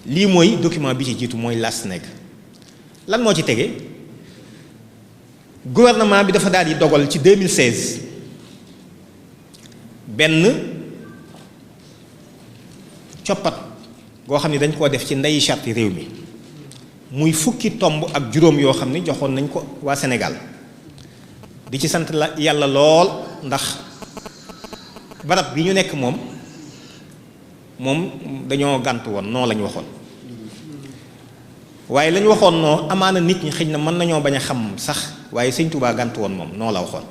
lii mooy document bi ci jiitu mooy la SNEG lan moo ci tege gouvernement bi dafa daal di dogal ci 2016 benn coppat goo xam ne dañ koo def ci ndeyi charte réew mi muy fukki tomb ak juróom yoo xam ne joxoon nañ ko waa Sénégal di ci sant la yàlla lool ndax barab bi ñu nekk moom dañoo gàntu woon noo lañ waxoon waaye lañ waxoon noo amaana nit ñi xëy na mën nañoo bañ a xam sax waaye Sëñ Tuubaa gàntu woon moom noo la waxoon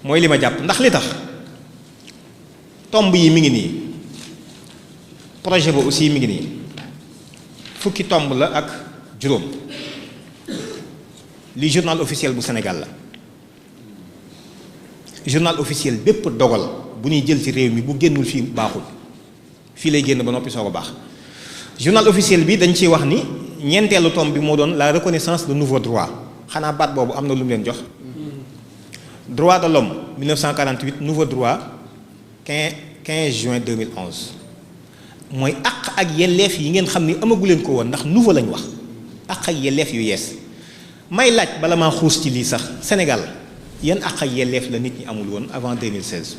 mooy li ma jàpp ndax li tax tomb yi mi ngi nii projet ba aussi mi ngi nii fukki tomb la ak juróom li journal officiel bu Sénégal la journal officiel bépp dogal bu ñuy jël ci réew mi bu génnul fii baaxul fii lay génn ba noppi soo ko baax journal officiel bi dañ ciy wax ni ñeenteelu tomb bi moo doon la reconnaissance de nouveaux droits xanaa baat boobu am na lu mu leen jox droit de l'homme 1948 nouveau droit 15 juin 2011 mooy àq ak yelleef yi ngeen xam ni amagu leen ko woon ndax nouveau lañ wax àq ak yelleef yu yees may laaj bala maa xuus ci lii sax Sénégal yan àq ak yelleef la nit ñi amul woon avant 2016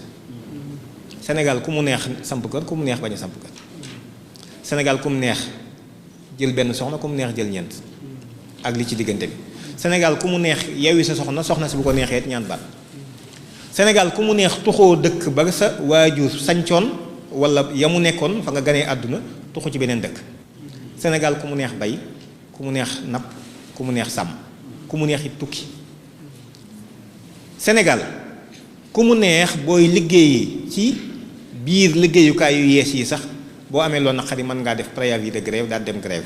Sénégal ku mu neex samp kër ku mu neex bañ a samp kër Sénégal ku mu neex jël benn soxna ku mu neex jël ñeent ak li ci diggante bi Sénégal ku mu neex yewwi sa soxna si bu ko neexee ñaan baat Sénégal ku mu neex tuxoo dëkk ba sa waajur sañcoon wala ya mu nekkoon fa nga ganee àdduna tuxu ci beneen dëkk Sénégal ku mu neex bay ku mu neex napp ku mu neex sàmm ku mu neex it tukki Sénégal ku mu neex booy liggéeyi ci biir liggéeyukaay yu yees yi sax boo amee loo naqari mën ngaa def préavis de grève daal dem grève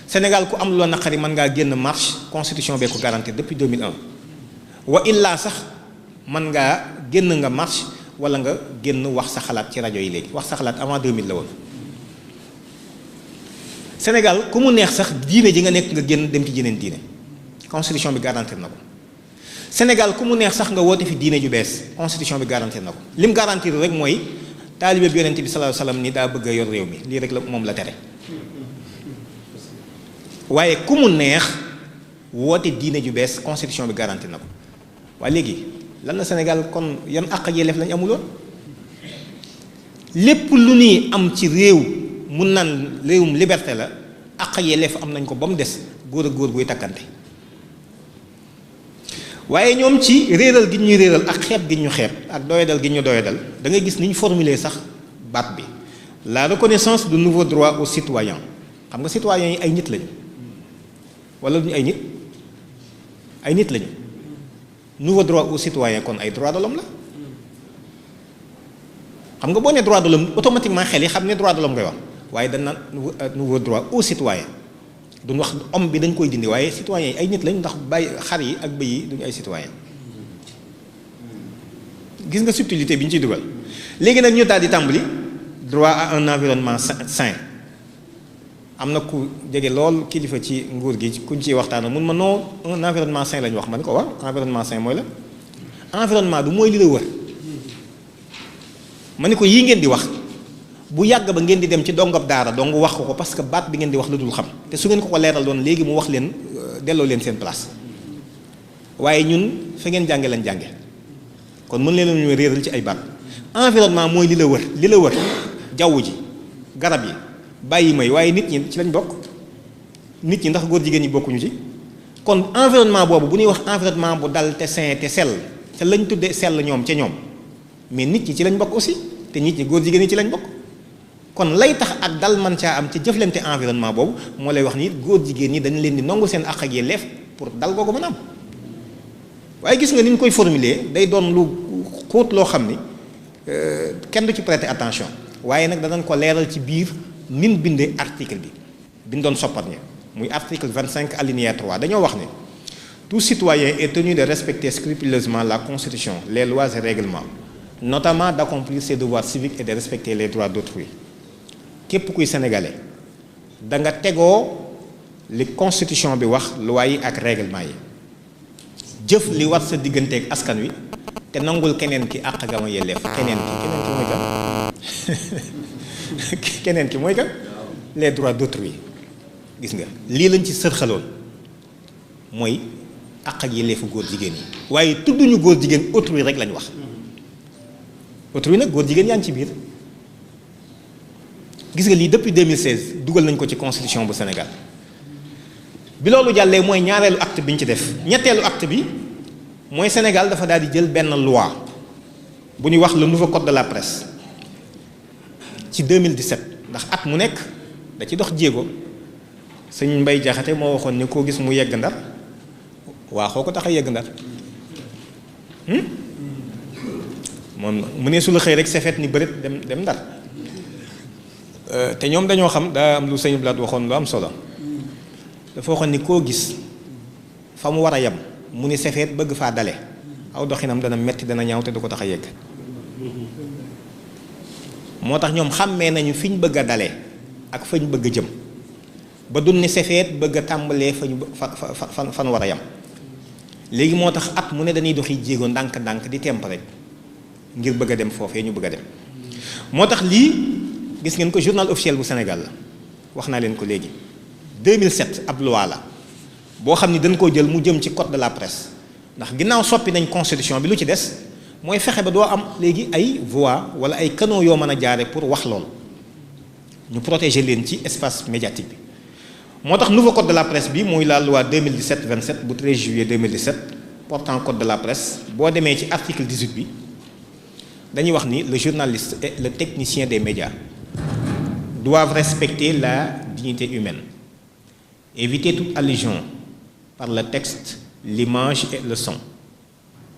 Sénégal ku am loo naqari mën ngaa génn marche constitution bee ko garanti depuis 2001 wa illaa sax mën ngaa génn nga marche wala nga génn wax sa xalaat ci rajo yi léegi wax sa xalaat avant 2000 la woon Sénégal ku mu neex sax diine ji nga nekk nga génn dem ci jeneen diine constitution bi garantir na ko Sénégal ku mu neex sax nga woote fi diine ju bees constitution bi garantir na ko lim garantir rek mooy taalibe bi yonent bi sallallahu alayhi wasallam ni daa bëgg a yor réew mi lii rek la moom la tere waaye ku mu neex woote diine ju bees constitution bi garantir na ko waaye léegi lan la Sénégal kon yan àq ak yelleef lañ amuloon lépp lu ñuy am ci réew mun naan réewum liberté la àq ak yelleef am nañ ko ba mu des góor ak góor buy takkante waaye ñoom ci réeral gi ñuy réeral ak xeeb gi ñu xeeb ak doyadal gi ñu doyadal da ngay gis ni ñu formuler sax baat bi la reconnaissance de nouveaux droits aux citoyens xam nga citoyens yi ay nit lañu wala duñu ay nit lañu nouveau droit aux citoyens kon ay droit de l'homme la xam nga boo nee droit de l'homme automatiquement xel yi xam ne droit de l'homme ngay wax waaye dañ naan nouveau droit aux citoyens duñ wax homme bi dañ koy dindi waaye citoyens yi ay nit lañ ndax bàyyi xar yi ak bëy yi duñu ay citoyens gis nga subtilité bi ñu ciy dugal léegi nag ñu daal di tàmbali droit à un environnement sain am na ku jege lool kilifa ci nguur gi kuñ ciy waxtaan mun ma non un environnement sain la ñu wax ma ne ko waaw environnement sain mooy la environnement du mooy li la wër ma ne ko yii ngeen di wax bu yàgg ba ngeen di dem ci dongab daara dong wax ko parce que baat bi ngeen di wax la dul xam te su ngeen ko leeral doon léegi mu wax leen delloo leen seen place waaye ñun fa ngeen jànge lañ jànge kon mën leen ñu réeral ci ay baat environnement mooy li la wër jaww ji garab yi bàyyi may waaye nit ñi ci lañ bokk nit ñi ndax góor jigéen ñi bokkuñu ci kon environnement boobu bu ñuy wax environnement bu dal te sain te sell te lañ tuddee sell ñoom ca ñoom mais nit ñi ci lañ bokk aussi te nit ñi góor jigéen ñi ci lañ bokk kon lay tax ak dal man caa am ci jëflante environnement boobu moo lay wax ni góor jigéen ñi dañ leen di nangu seen àq ak yelleef pour dal googu mën a am waaye gis nga ni ñu koy formuler day doon lu xóot loo xam ni kenn du ci prêter attention waaye nag danañ ko leeral ci biir nin bindee article bi bindoon soppat ñi muy article 25 alinéa 3 dañoo wax ne tout citoyen est tenu de respecter scrupuleusement la constitution les lois et règlements notamment d'accomplir ses devoirs civiques et de respecter les droits d'autrui képp kuy sénégalais da nga tegoo li constitution bi wax loi yi ak règlement yi jëf li war sa digganteeg askan wi te nangul keneen ki àq gama yelleef keneen ki mooy kan keneen ki mooy kan les droits d'autrui gis nga lii lañ ci sërxaloon mooy àq ak yelleefu góor jigéen yi waaye tudduñu góor jigéen autrui rek lañ wax autrui nag góor jigéen yaa ngi ci biir gis nga lii depuis 2016 dugal nañ ko ci constitution bu Sénégal bi loolu jàllee mooy ñaareelu acte bi ñu ci def. ñetteelu acte bi mooy Sénégal dafa daal di jël benn loi bu ñuy wax le nouveau code de la presse ci 2017 ndax at mu nekk da ci dox jéego sëñ Mbay Jaxate moo waxoon ni koo gis mu yegg ndar waa xoo ko tax a yegg ndar moom mu ne su la xëy rek sefet ni bërit dem ndar te ñoom dañoo xam daa am lu sëñ Blaat waxoon lu am solo dafa waxoon ni koo gis fa mu war a yem mu ni sefeet bëgg faa dale aw doxinam dana metti dana ñaaw te du ko tax a yegg moo tax ñoom xàmmee nañu fi ñu bëgg a dale ak fa ñu bëgg a jëm ba dun ni sefeet bëgg a tàmbalee fa ñu fan war a yem léegi moo tax at mu ne dañuy doxi jéego ndànk-ndànk di temp rek ngir bëgg a dem foofee ñu bëgg a dem moo tax lii gis ngeen ko journal officiel bu Sénégal la wax naa leen ko léegi 2007 ab loi la boo xam ni dañ koo jël mu jëm ci code de la presse ndax ginnaaw soppi nañ constitution bi lu ci des mooy fexe ba doo am léegi ay voix wala ay canaux yoo mën a jaare pour wax lool ñu protéger leen ci espace médiatique bi moo tax nouveau code de la presse bi muy la loi 2017-27 bu 13 juillet 2017 portant code de la presse boo demee ci article 18 bi dañuy wax ni le journaliste et le technicien des médias doivent respecter la dignité humaine, éviter toute allusion par le texte, l'image et le son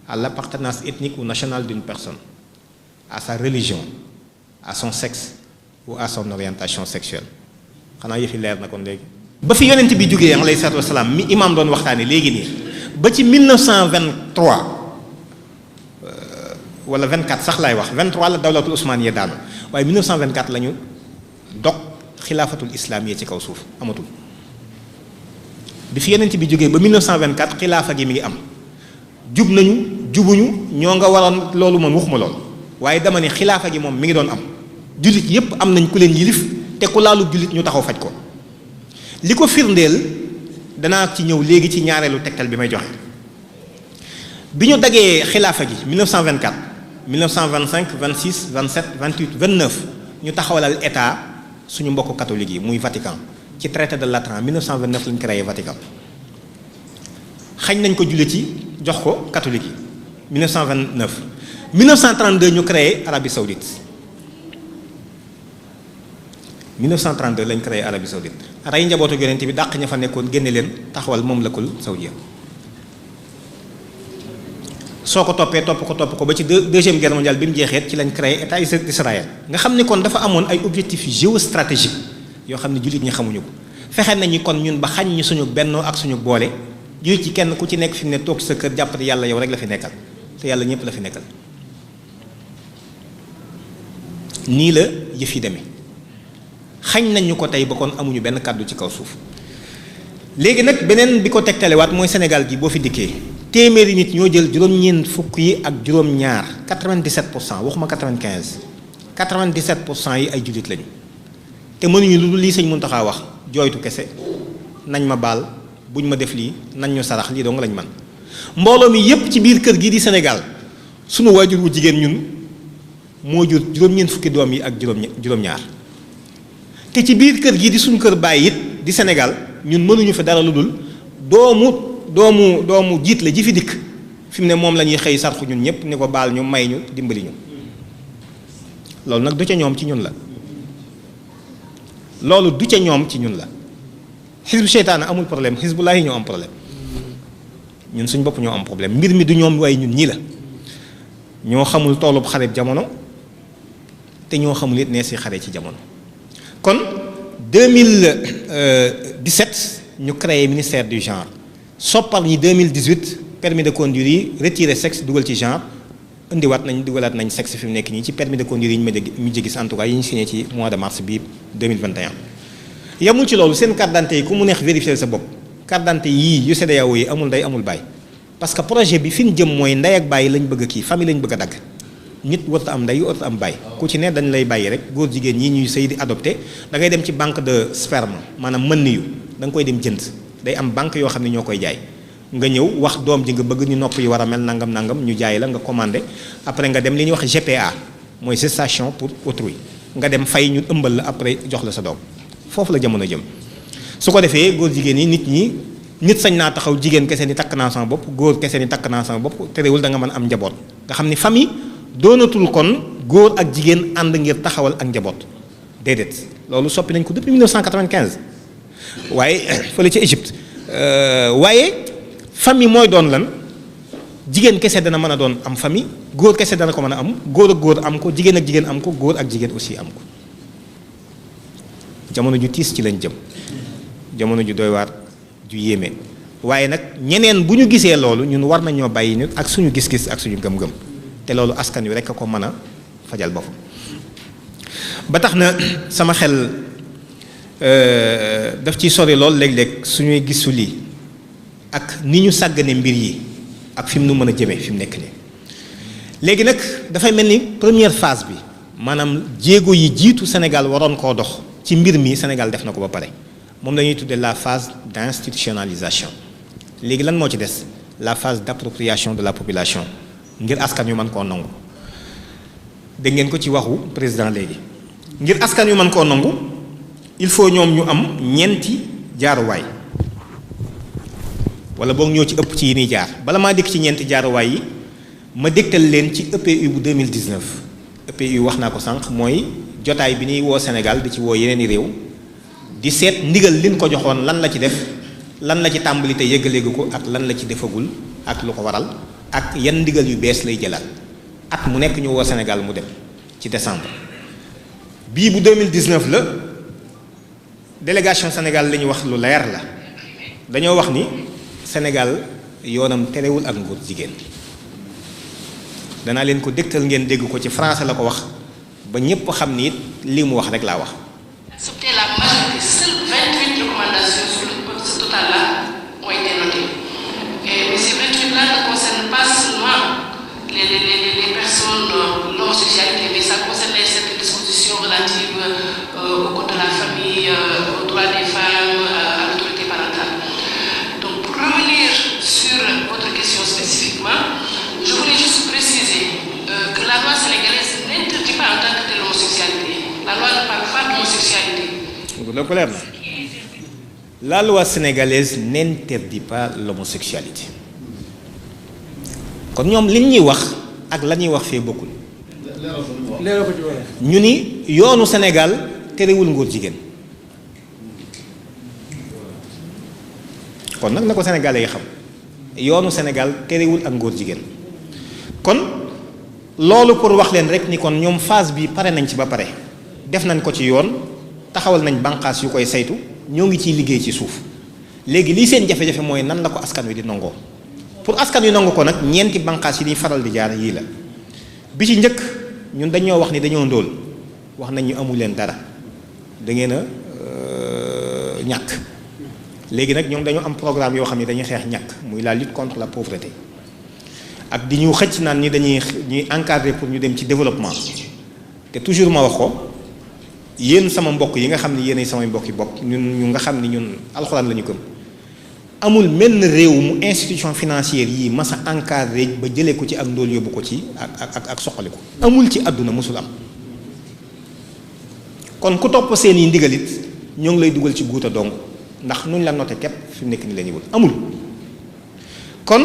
à l'appartenance ethnique ou nationale d'une personne, à sa religion, à son sexe ou à son orientation sexuelle. xanaa yëfi leer na kon léegi. ba fi yonent bi jógee alayhi salaatu wa salaam mi imaam doon waxtaane léegi nii ba ci 1923 wala 24 sax laay wax 23 la dawlatul Usmaaniya daanu waaye 1924 la ñu dog xilaafatul islaamiya ci kaw suuf amatul bi fi yonent bi jógee ba 1924 xilaafa gi mi ngi am jub nañu jubuñu ñoo nga waroon loolu moom waxuma lool waaye dama ne xilaafa gi moom mi ngi doon am jullit yépp am nañ ku leen yilif te ku laalu jullit ñu taxaw faj ko li ko firndeel danaa ci ñëw léegi ci ñaareelu tegtal bi may joxe bi ñu dagee xilaafa gi 1924 1925 26 27 28 29 ñu taxawalal état suñu mbokku catholique yi muy Vatican ci traité de Latran 1929 lañ créé Vatican xañ nañ ko jullit yi jox ko catholique yi 1929 1932 ñu créé Arabie Saoudite 1932 lañ créé Arabie Saoudite rey njabootu yonent bi dàq ña fa nekkoon génne leen taxawal mamlakul saoudia soo ko toppee topp ko ba ci deuxième guerre mondiale bi mu jeexee ci lañ créé état d'Israël nga xam ni kon dafa amoon ay objectifs géostratégiques yoo xam ne jullit ñi xamuñu ko fexe nañu kon ñun ba xañ ñi suñu bennoo ak suñu boole jullit ci kenn ku ci nekk fi mu ne toog sa kër jàppate yàlla yow rek la fi nekkal te yàlla ñëpp la fi nekkal nii la yëf yi demee xañ nañ ñu ko tey ba kon amuñu benn kàddu ci kaw suuf léegi nag beneen bi ko tegtalewaat mooy Sénégal gi boo fi dikkee téeméeri nit ñoo jël juróom-ñeent fukk yi ak juróom-ñaar 97% waxuma 95 97% yi ay jullit lañu te mënuñu lu dul lii sëñ Muntaxa wax jooytu kese nañ ma baal buñ ma def lii nañ ñu sarax lii dong lañ man mbooloo mi yépp ci biir kër gi di Sénégal sunu waajur wu jigéen ñun moo jur juróom-ñeent fukki doom yi ak juróom-ñaar te ci biir kër gi di suñu kër baay it di Sénégal ñun mënuñu fi dara lu dul doomu jiit la ji fi dikk fi mu ne moom la ñuy xëy sarxu ñun ñëpp ni ko baal ñu may ñu dimbali ñu loolu nag du ca ñoom ci ñun la loolu du ca ñoom ci ñun la xisbu seytaane amul problème xisbulaahi ñoo am problème ñun suñ bopp ñoo am problème mbir mi du ñoom waaye ñun ñii la ñoo xamul toolub xare jamono te ñoo xamul it nee si xare ci jamono kon 2017 ñu créé ministère du genre soppal ñi 2018 permis de conduire yi retiré sexe dugal ci genre dugalaat nañ sexe fi mu nekk nii ci permis de conduire yi ñu mujj gis en tout cas yi ñu signé ci mois de mars bi 2021. yemul ci loolu seen carte d'identité yi ku mu neex vérifier sa bopp carte d'identité yii yu CEDEAO yi amul ndey amul baay parce que projet bi fi ñu jëm mooy ndey ak baay lañ bëgg kii famille lañ bëgg a dagg nit warut am ndey warut am baay ku ci ne dañ lay bàyyi rek góor jigéen ñi ñuy sëy di adopté da ngay dem ci banque de sperme maanaam mën niyu da nga koy dem jënd day am banque yoo xam ne ñoo koy jaay nga ñëw wax doom ji nga bëgg ñu nopp yi war a mel nangam ñu jaay la nga commandé après nga dem li ñuy wax GPA mooy gestation pour autrui nga dem fay ñu ëmbal la après jox la sa doom foofu la jamono jëm. su ko defee góor jigéen yi nit sañ naa taxaw jigéen kese ni takk naa sama bopp góor kese ni takk naa sama bopp terewul da nga mën am njaboot nga xam ni famille doonatul kon góor ak jigéen ànd ngir taxawal ak njaboot déedéet loolu soppi nañ ko depuis 1995 waaye fële ca Égypte waaye famille mooy doon lan jigéen kese dana mën a doon am famille góor kese dana ko mën a am góor ak góor am ko jigéen ak jigéen am ko góor ak jigéen aussi am ko jamono ju tiis ci lañ jëm jamono ju doy waar ju yéeme waaye nag ñeneen bu ñu gisee loolu ñun war nañoo bàyyi nit ak suñu gis-gis ak suñu gëm-gëm te loolu askan wi rekk a ko mën a fajal boppam ba tax na sama xel daf ciy sori lool léeg-léeg suñuy gisu lii ak ni ñu sàggane mbir yi ak fi mu nu mën a jëmee fi mu nekk nii léegi nag dafay mel ni première phase bi maanaam jéego yi jiitu Sénégal waroon koo dox ci mbir mi Sénégal def na ko ba pare moom la ñuy tuddee la phase d'institutionnalisation léegi lan moo ci des la phase d'appropriation de la population ngir askan yu mën koo nangu dégg ngeen ko ci waxu président léegi ngir askan yu mën koo nangu il faut ñoom ñu am ñeenti jaaruwaay wala boog ñoo ci ëpp ci yi ñuy jaar bala maa dikk ci ñeenti jaaruwaay yi ma dégtal leen ci EPU bu 2019 EPU wax naa ko sànq mooy jotaay bi ñuy woo Sénégal di ci woo yeneen i réew di seet ndigal liñ ko joxoon lan la ci def lan la ci tàmbali te yëggaleegu ko ak lan la ci defagul ak lu ko waral ak yan ndigal yu bees lay jëlaat at mu nekk ñu woo Sénégal mu dem ci décembre bii bu 2019 la délégation Sénégal la ñu wax lu leer la dañoo wax ni Sénégal yoonam terewul ak ngóor jigéen danaa leen ko dégtal ngeen dégg ko ci français la ko wax ba ñépp xam ni it lii mu wax rek laa wax. Accepter la majorité, seules 28 recommandations sur ce total-là ont été notées. Mais ces 28-là ne concernent pas seulement les personnes l'homosexualité, mais ça concerne certaines dispositions relatives au code de la famille, aux droits des femmes, à l'autorité parentale. Donc pour revenir sur votre question spécifiquement, je voulais juste préciser que la loi sénégalaise n'interdit pas en tant que telle l'homosexualité. La loi ne parle pas d'homosexualité. La loi sénégalaise n'interdit pas l'homosexualité. kon ñoom li ñuy wax ak la ñuy wax fee bokkul. ñu ni yoonu Sénégal terewul ngóor jigéen. kon nag na ko Sénégalais yi xam yoonu Sénégal terewul ak ngóor jigéen kon loolu pour wax leen rek ni kon ñoom phase bi pare nañ ci ba pare def nañ ko ci yoon taxawal nañ bànqaas yu koy saytu ñoo ngi ciy liggéey ci suuf léegi lii seen jafe-jafe mooy nan la ko askan wi di nangoo pour askan wi nangu ko nag ñeenti bànqaas yi ñuy faral di jaar yii la bi ci njëkk ñun dañoo wax ni dañoo ndóol wax nañ ñu amu leen dara da ngeen a ñàkk léegi nag ñoom dañoo am programme yoo xam ne dañuy xeex ñàkk muy la lutte contre la pauvreté ak di ñu xëcc naan ni ñuy encadrer pour ñu dem ci développement te toujours ma wax ko yéen sama mbokk yi nga xam ne yéenay samay mbokki bopp ñu nga xam ni ñun alxuraan la ñu gëm amul menn réew mu institution financière yi mas a encadré ba jëlee ko ci ak ndóol yóbbu ko ci ak soxali ko amul ci àdduna mosul am kon ku topp seen yi ndigalit ñoo ngi lay dugal ci guuta dong ndax nuñ la noté képp fi mu nekk ni la ñuy wut amul kon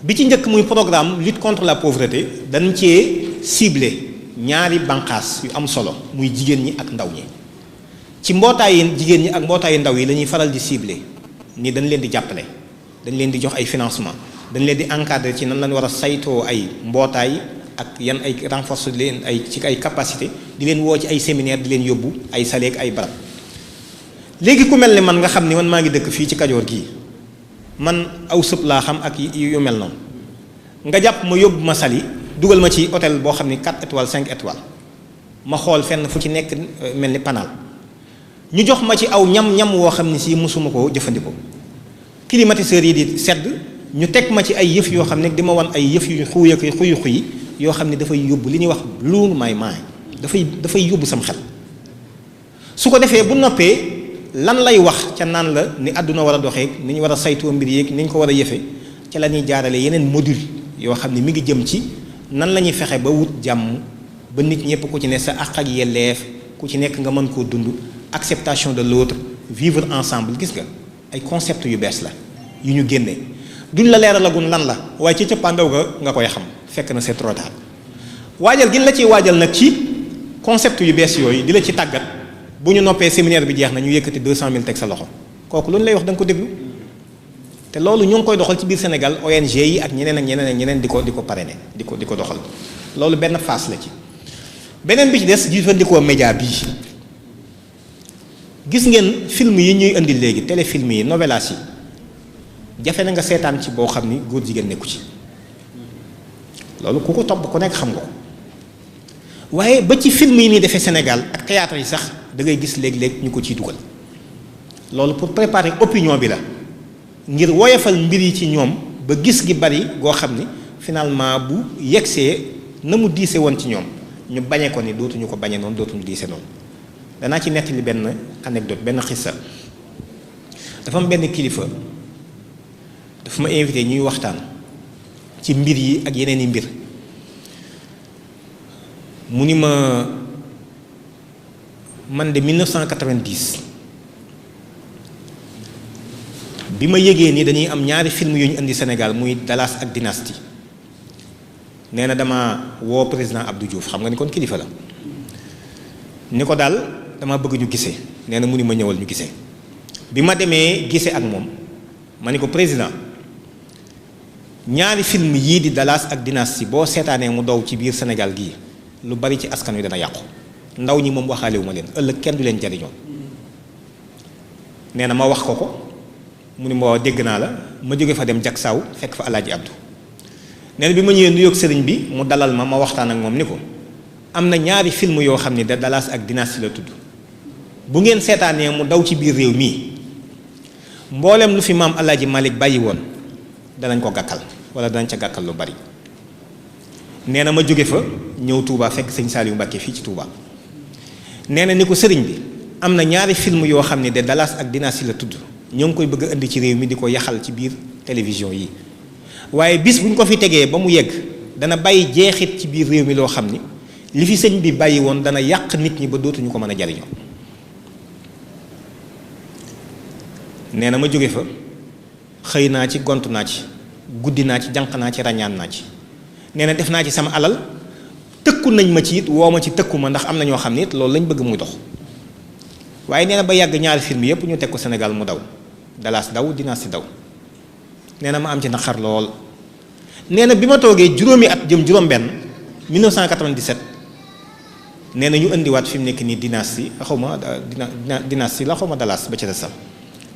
bi ci njëkk muy programme lutte contre la pauvreté dañ cee ciblé ñaari banqaas yu am solo muy jigéen ñi ak ndaw ñi ci mbootaayi jigéen ñi ak mbootaayu ndaw yi la ñuy faral di ciblé ni dañ leen di jàppale dañ leen di jox ay financement dañ leen di encadrer ci nan lañ war a saytoo ay mbootaay ak yan ay renforcer leen ay ci ay capacité di leen woo ci ay séminaire di leen yóbbu ay saleek ay barab léegi ku mel ni man nga xam ni man maa ngi dëkk fii ci Kajoor gii man aw sëb laa xam ak yu mel noonu nga jàpp ma yóbbu ma Saly dugal ma ci hôtel boo xam ni 4 étoiles 5 étoiles ma xool fenn fu ci nekk mel ni panal ñu jox ma ci aw ñam woo xam ne si mosuma koo jëfandikoo climatiseurs yi di sedd ñu teg ma ci ay yëf yoo xam ne di ma wan ay yëf yu xuyu yoo xam ne dafay yóbbu li ñuy wax blow my mind dafay yóbbu sam xel su ko defee bu noppee lan lay wax ca naan la ni àdduna war a doxee ni ñu war a saytoo mbir yeeg ni ñu ko war a yëfe ca la ñuy jaarale yeneen module yoo xam ne mi ngi jëm ci nan la ñuy fexe ba wut jàmm ba nit ñëpp ku ci ne sa àq ak yelleef ku ci nekk nga mën koo dund acceptation de l'autre vivre ensemble gis nga ay concept yu bees la yu ñu génne duñ la leeralagun lan la waaye ci cëppaandaw ga nga koy xam fekk na c'est trop tard waajal gi la ciy waajal nag ci concept yu bees yooyu di la ci tàggat bu ñu noppee séminaire bi jeex na ñu yëkkati 200 000 teg sa loxo kooku lu ñu lay wax da nga ko déglu te loolu ñu ngi koy doxal ci biir Sénégal ONG yi ak ñeneen ak ñeneen ak ñeneen di ko parrainer di ko doxal loolu benn phase la ci. beneen bi ci des jëfandikoo média bii gis ngeen film yi ñuy indi léegi téléfilm yi novelas yi jafe na nga seetaan ci boo xam ni góor jigéen nekku ci loolu ku ko topp ku nekk xam nga ko waaye ba ci film yi nii defee Sénégal ak théâtre yi sax da ngay gis léeg-léeg ñu ko ciy dugal loolu pour préparer opinion bi la ngir woyofal mbir yi ci ñoom ba gis gi bari goo xam ni finalement bu yegsee na mu diise woon ci ñoom ñu bañe ko ni dootuñu ko bañe noonu dootuñu diise noonu danaa ci nettali benn anecdote benn xissa dafa am benn kilifa dafa ma invité ñuy waxtaan ci mbir yi ak yeneen i mbir mu ni ma man de 1990 bi ma yëgee ni dañuy am ñaari film yu ñu indi Sénégal muy Dallas ak Dynastie nee na dama woo président Abdou Diouf xam nga ni kon kilifa la ni ko daal dama bëgg ñu gisee nee na mu ni ma ñëwal ñu gisee bi ma demee gisee ak moom ma ni ko président ñaari film yii di Dallas ak Dynastie boo seetaanee mu dow ci biir Sénégal gii lu bari ci askan wi dana yàqu ndaw ñi moom waxaale wu ma leen ëllëg kenn du leen jariñoo nee na ma wax ko ko mu ni ma dégg naa la ma jóge fa dem jak saaw fekk fa Alaaji Abdou nee na bi ma ñëwee nuyoog sëriñ bi mu dalal ma waxtaan ak moom ni ko am na ñaari film yoo xam ne da Dallas ak Dynastie la tudd bu ngeen seetaanee mu daw ci biir réew mii mboolem lu fi maam Alaaji Malick bàyyi woon danañ ko gàkkal wala danañ ca gàkkal lu bari nee na ma jóge fa ñëw Touba fekk sëñ Saliou Mbacké fii ci Touba nee na ni ko sëriñ bi am na ñaari film yoo xam ne de Dallas ak Dynastie la tudd ñoo ngi koy bëgg a indi ci réew mi di ko yaxal ci biir télévision yi waaye bis bu ñu ko fi tegee ba mu yegg dana bàyyi jeexit ci biir réew mi loo xam ni li fi sëñ bi bàyyi woon dana yàq nit ñi ba dootuñu ko mën a jariñoo nee na ma jóge fa xëy naa ci gont naa ci guddi naa ci jànq naa ci ràññaan naa ci nee na def naa ci sama alal tëkku nañ ma ci it woo ma ci tëkku ma ndax am na ñoo xam ne it loolu lañ bëgg muy dox waaye nee na ba yàgg ñaari film yépp ñu teg ko Sénégal mu daw Dallas daw Dynastie daw nee na ma am ci naqar lool nee na bi ma toogee juróomi at jëm juróom-benn 1997 nee na ñu indiwaat fi mu nekk nii Dynastie xaw ma Dynastie la xaw ma Dallas ba ci des sam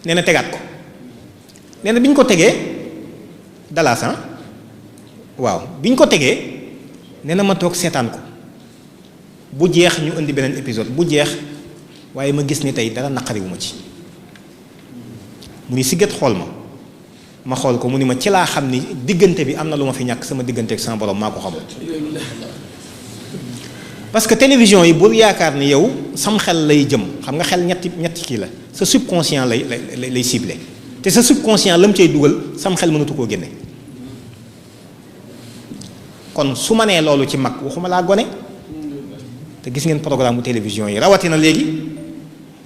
nee na tegaat ko nee na bi ñu ko tegee Dallas waaw bi ñu ko tegee nee na ma toog seetaan ko bu jeex ñu indi beneen épisode bu jeex waaye ma gis ni tey dara naqariwu ma ci mu ni siggat xool ma xool ko mu ni ma ci laa xam ni diggante bi am na lu ma fi ñàkk sama diggante ak sama borom maa ko xamul parce que télévision yi bul yaakaar ni yow sam xel lay jëm xam nga xel ñetti kii la sa subconscient lay ciblé te sa subconscient la mu cay dugal sam xel mënatu koo génne kon su ma nee loolu ci mag waxuma laa gone te gis ngeen programme bu télévision yi rawatina léegi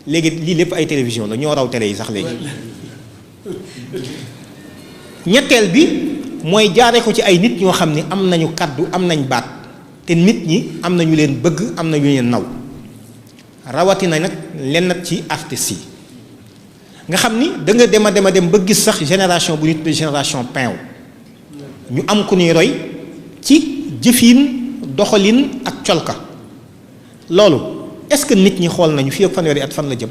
lii lépp ay télévision la ñoo raw télé yi sax léegi ñetteel bi mooy jaare ko ci ay nit ñoo xam ni am nañu kaddu am nañ baat te nit ñi am na ñu leen bëgg am na ñu leen naw rawatina nag lenn ci artistes yi nga xam ni da nga dem ba gis sax génération bu ñu tuddee génération pain ñu am ku ñuy roy ci jëfin doxalin ak colka loolu est-ce que nit ñi xool nañu fii ak fanweeri at fan la jëm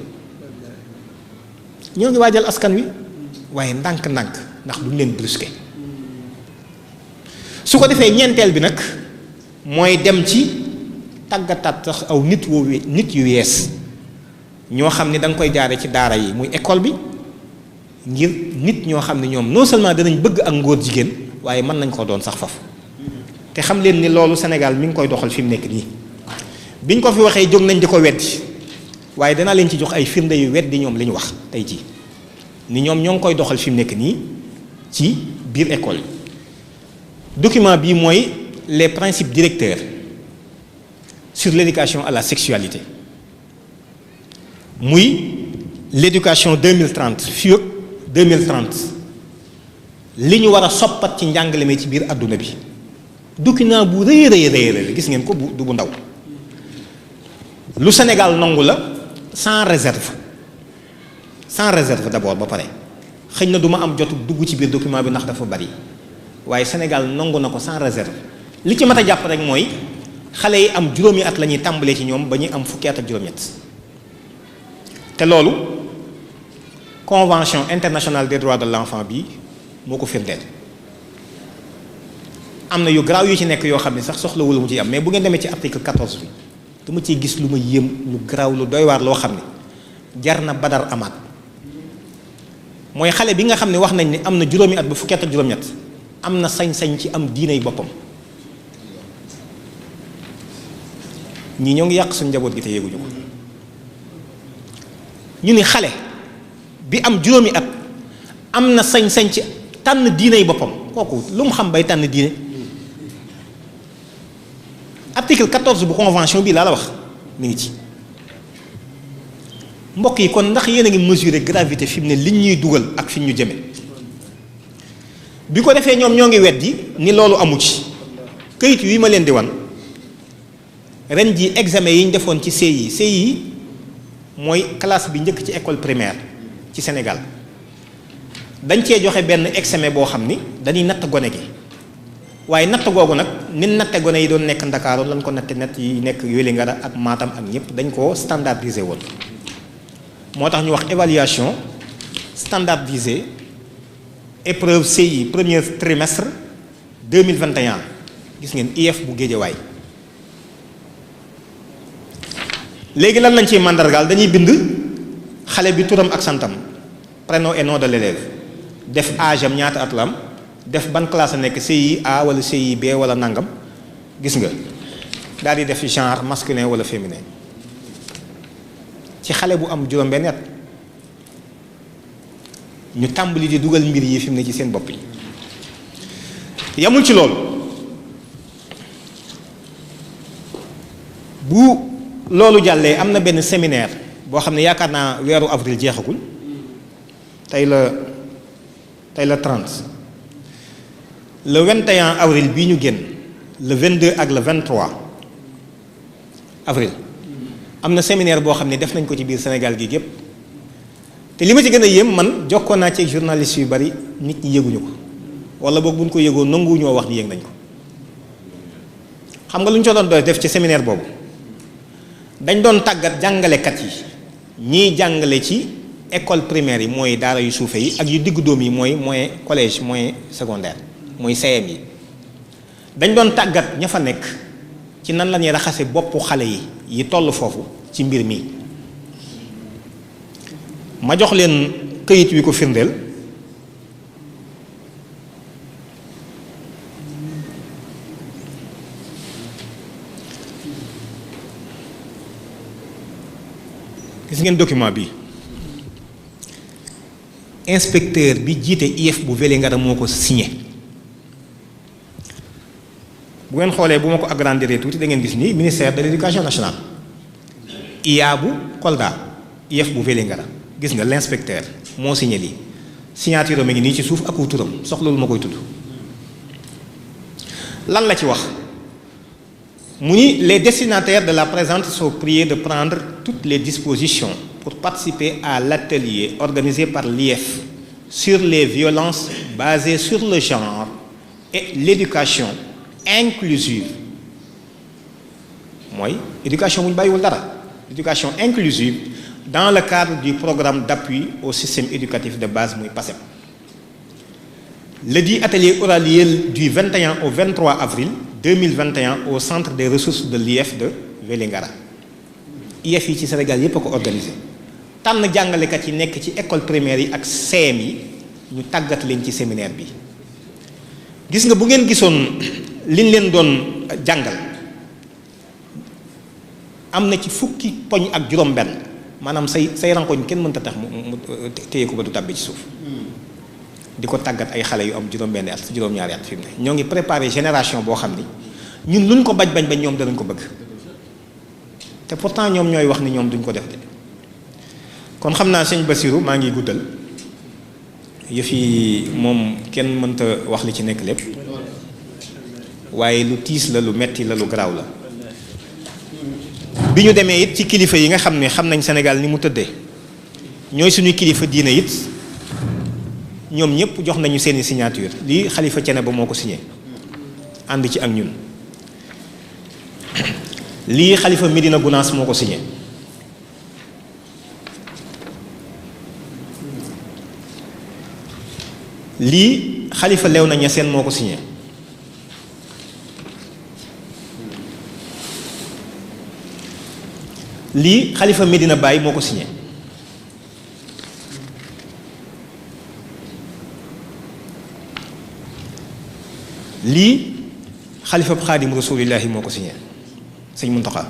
ñoo ngi waajal askan wi waaye ndànk-ndànk ndax duñ leen brusqué su ko defee ñeenteel bi nag mooy dem ci tàggataat sax aw nit yu yees ñoo xam ne da nga koy jaare ci daara yi muy école bi ngir nit ñoo xam ne ñoom non seulement danañ bëgg ak ngóor jigéen waaye mën nañ ko doon sax faf te xam leen ni loolu Sénégal mi ngi koy doxal fi mu nekk nii biñ ko fi waxee jóg nañ di ko weddi waaye danaa leen ci jox ay firnde yu weddi ñoom li ñu wax tey jii ni ñoom ñoo ngi koy doxal fi mu nekk nii ci biir école yi document bii mooy les principes directeurs sur l'éducation à la sexualité muy l'éducation 2030 fii ak 2030 li ñu war a soppat ci njàngale mi ci biir àdduna bi document bu rëy la gis ngeen ko du bu ndaw lu Sénégal nangu la sans réserve d'abord ba pare xëy na du ma am jotu dugg ci biir document bi ndax dafa bari waaye Sénégal nangu na ko sans réserve li ci mat a jàpp rek mooy xale yi am juróomi at la ñuy tàmbalee ci ñoom ba ñuy am fukki at ak juróom-ñett te loolu convention internationale des droits de l'enfant bi moo ko firndeel am na yu garaaw yu ci nekk yoo xam ne sax soxlawul mu ci am mais bu ngeen demee ci article 14 bi dama ciy gis lu ma yéem lu garaaw lu doy waar loo xam ne jar na badar amaat mooy xale bi nga xam ne wax nañ ne am na juróomi at ba fukki at ak juróom-ñett am na sañ-sañ ci am diiney boppam ñii ñoo ngi yàq suñu njaboot gi te yéeguñu ko ñu ni xale bi am juróomi at am na sañ-sañ ci tànn diiney boppam kooku lu mu xam bay tànn diine article 14 bu convention bi laa la wax mi ngi ci mbokk yi kon ndax yéen a ngi mesurer gravité fi mu ne liñ ñuy dugal ak fi ñu jëme bi ko defee ñoom ñoo ngi weddi ni loolu amu ci këyit wi ma leen di wan ren ji examen yi ñu defoon ci CI mooy classe bi njëkk ci école primaire ci Sénégal dañ cee joxe benn examen boo xam ni dañuy natt gone gi waaye natt googu nag ni natte gone yi doon nekk Ndakaaru lañ ko natte natt yi nekk Vélingara ak Matam ak ñëpp dañ koo standardisé woon moo tax ñu wax évaluation standardisée épreuve CI premier trimestre 2021 gis ngeen IEF bu Géejawaay léegi lan lañ ciy màndargaal dañuy bind xale bi turam ak santam prénom et nom de l'élève def âge am ñaata at la am def ban classe a nekk CI A wala CI B wala nangam gis nga daal di def genre masculin wala féminin ci xale bu am juróom-benn at ñu tàmbali di dugal mbir yi fi mu ne ci seen bopp yi yamul ci loolu bu loolu jàllee am na benn séminaire boo xam ne yaakaar naa weeru avril jeexagul tey la 30 le 21 avril bii ñu génn le 22 ak le 23 avril am na séminaire boo xam ne def nañ ko ci biir Sénégal gi gépp te li ma ci gën a yéem man jokkoon naa ci journaliste yu bari nit ñi yëguñu ko wala boog buñ ko yëgoo nanguwuñoo wax ni yëg nañ ko xam nga lu ñu co doon doy def ci séminaire boobu dañ doon tàggat jàngalekat yi ñiy jàngale ci école primaire yi mooy daara yu suufe yi ak yu diggu dóom yi mooy moyen collège moyen secondaire mooy CM yi dañ doon tàggat ña fa nekk ci nan la ñuy raxase boppu xale yi toll foofu ci mbir mi ma jox leen këyit wi ko firndeel gis ngeen document bi inspecteur bi jiite IEF bu Vélingara moo ko signé bu ngeen xoolee bu ma ko agrandir tuuti da ngeen gis ni ministère de l'éducation nationale IA bu Kolda IEF bu Vélingara gis nga l'inspecteur moo signé lii signature mi ngi nii ci suuf ak turam soxlawul ma koy tudd lan la ci wax mu ni les destinataires de la présente sont priés de prendre toutes les dispositions pour participer à l'atelier organisé par l'IEF sur les violences basées sur le genre et l'éducation inclusive mooy éducation bu ñu bàyyiwul dara éducation inclusive dans le cadre du programme d'appui au système éducatif de base muy PASEP. Le dit atelier aura lieu du 21 au 23 avril 2021 au centre des ressources de l'IEF de Vélingara. IEF yi ci Sénégal yépp a ko organisé tànn jàngalekat yi nekk ci école primaire yi ak CM yi ñu tàggat leen ci séminaire bi gis nga bu ngeen gisoon liñ leen doon jàngal am na ci fukki poñ ak juróom-benn maanaam say rankoñ kenn mënta tax mu téye ko ba du tàbbi ci suuf di ko tàggat ay xale yu am juróom-benn at juróom-ñaari at fi mu ne ñoo ngi préparé génération boo xam ni ñun luñ ko bañ ñoom danañ ko bëgg te pourtant ñoom ñooy wax ni ñoom duñ ko def de. kon xam naa sëñ Basiru maa ngi guddal yëf yi moom kenn mënta wax li ci nekk lépp waaye lu tiis la lu metti la lu garaaw la. bi ñu demee it ci kilifa yi nga xam ne xam nañ Sénégal ni mu tëddee ñooy suñu kilifa diine it ñoom ñëpp jox nañu seeni signature lii xalifa Thiénaba moo ko signé ànd ci ak ñun lii xalifa Médina Gounass moo ko signé lii xalifa Léona Niassène moo ko signé lii xalifa Medina Baye moo ko signé lii xalifa Xaadim Rasulillahi moo ko signé sëñ Muntaxa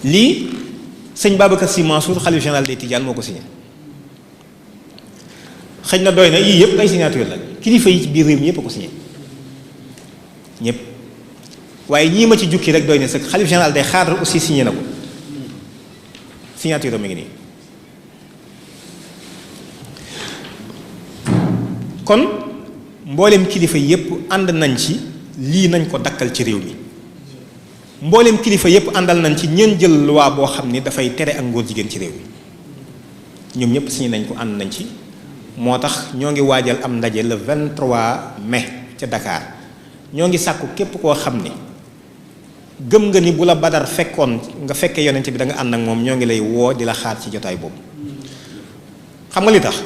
lii sëñ Babacar Sy Mansour xalifa général des Tidianes moo ko signé xëy na doy na yii yëpp ay signature la kilifa yi ci biir réew mi yëpp a ko signé ñëpp waaye ñii ma ci jukki rek doy na sax xalif général day xaar aussi signé na ko signature am mi ngi nii kon mboolem kilifa yépp ànd nañ ci lii nañ ko dakkal ci réew mi mboolem kilifa yépp àndal nañ ci ñeen jël loi boo xam ni dafay tere ak ngóor jigéen ci réew mi ñoom ñëpp signé nañ ko ànd nañ ci moo tax ñoo ngi waajal am ndaje le 23 mai ca Dakar ñoo ngi sàkku képp koo xam ni gëm nga ni bu la Badar fekkoon nga fekkee yonent bi da nga ànd ak moom ñoo ngi lay woo di la xaar ci jotaay boobu xam nga li tax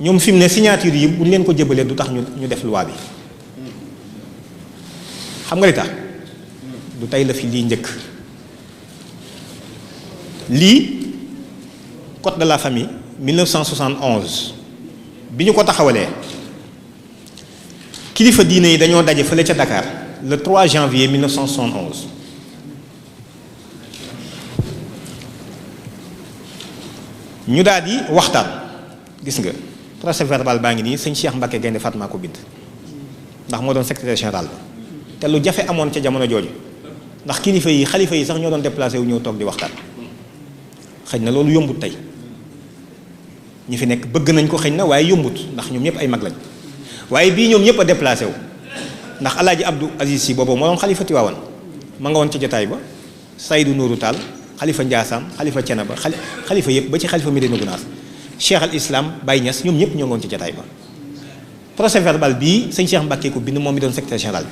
ñoom fi mu ne signature yi bu ñu leen ko jëbalee du tax ñu def loi bi xam nga li tax du tey la fi lii njëkk lii code de la famille 1971 bi ñu ko taxawalee kilifa diine yi dañoo daje fële ca Dakar le 3 janvier 1971 ñu daal di waxtaan gis nga procès verbal baa ngi nii sëñ Cheikh Mbacke Gaynde Fatma ko bind ndax moo doon secrétaire général ba te lu jafe amoon ca jamono jooju ndax kilifa yi xalifa yi sax ñoo doon déplacé wu ñëw toog di waxtaan xëy na loolu yombut tey ñi fi nekk bëgg nañ ko xëy na waaye yombut ndax ñoom ñëpp ay mag lañ waaye bii ñoom ñëpp a déplacé wu ndax alaaji Abdou Aziz Sy boobu moo doon xalifa Tiwaawan ma nga woon ci jotaay ba Seydou Nourou Tall xalifa Ndiassane xalifa Thiénaba xalifa yëpp ba ci xalifa Médina Gounass Cheikh al Islam Baye Niass ñoom ñëpp ñoo ngi woon ci jotaay ba procès verbal bii sëñ Cheikh Mbacke ko bind moom mi doon secrétaire général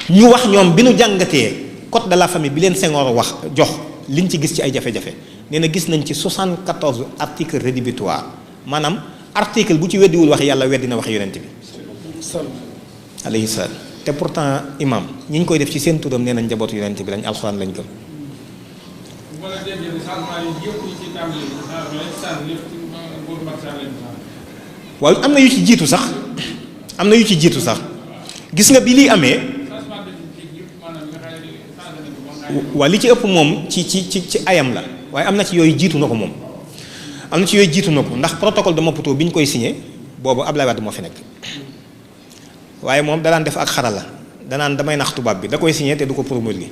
bi ñu wax ñoom bi nu jàngatee code de la famille bi leen Senghor wax jox liñ ci gis ci ay jafe-jafe nee na gis nañ ci 74 articles rédhibitoires maanaam article bu ci weddiwul wax yàlla weddi na wax yonent bi alayhi salaam te pourtant imam ñi ñu koy def ci seen turam nee nañ njabootu yonent bi lañ alxuraan lañ gëm waaw am na yu ci jiitu sax gis nga bi lii amee waa li ci ëpp moom ci ayam la waaye am na ci yooyu jiitu na ko moom ndax protocole de Maputo bi ñu koy signé boobu Abdoulaye Wade moo fi nekk waaye moom danaan def ak xarala danaan damay nax tubaab bi da koy signé te du ko promulgué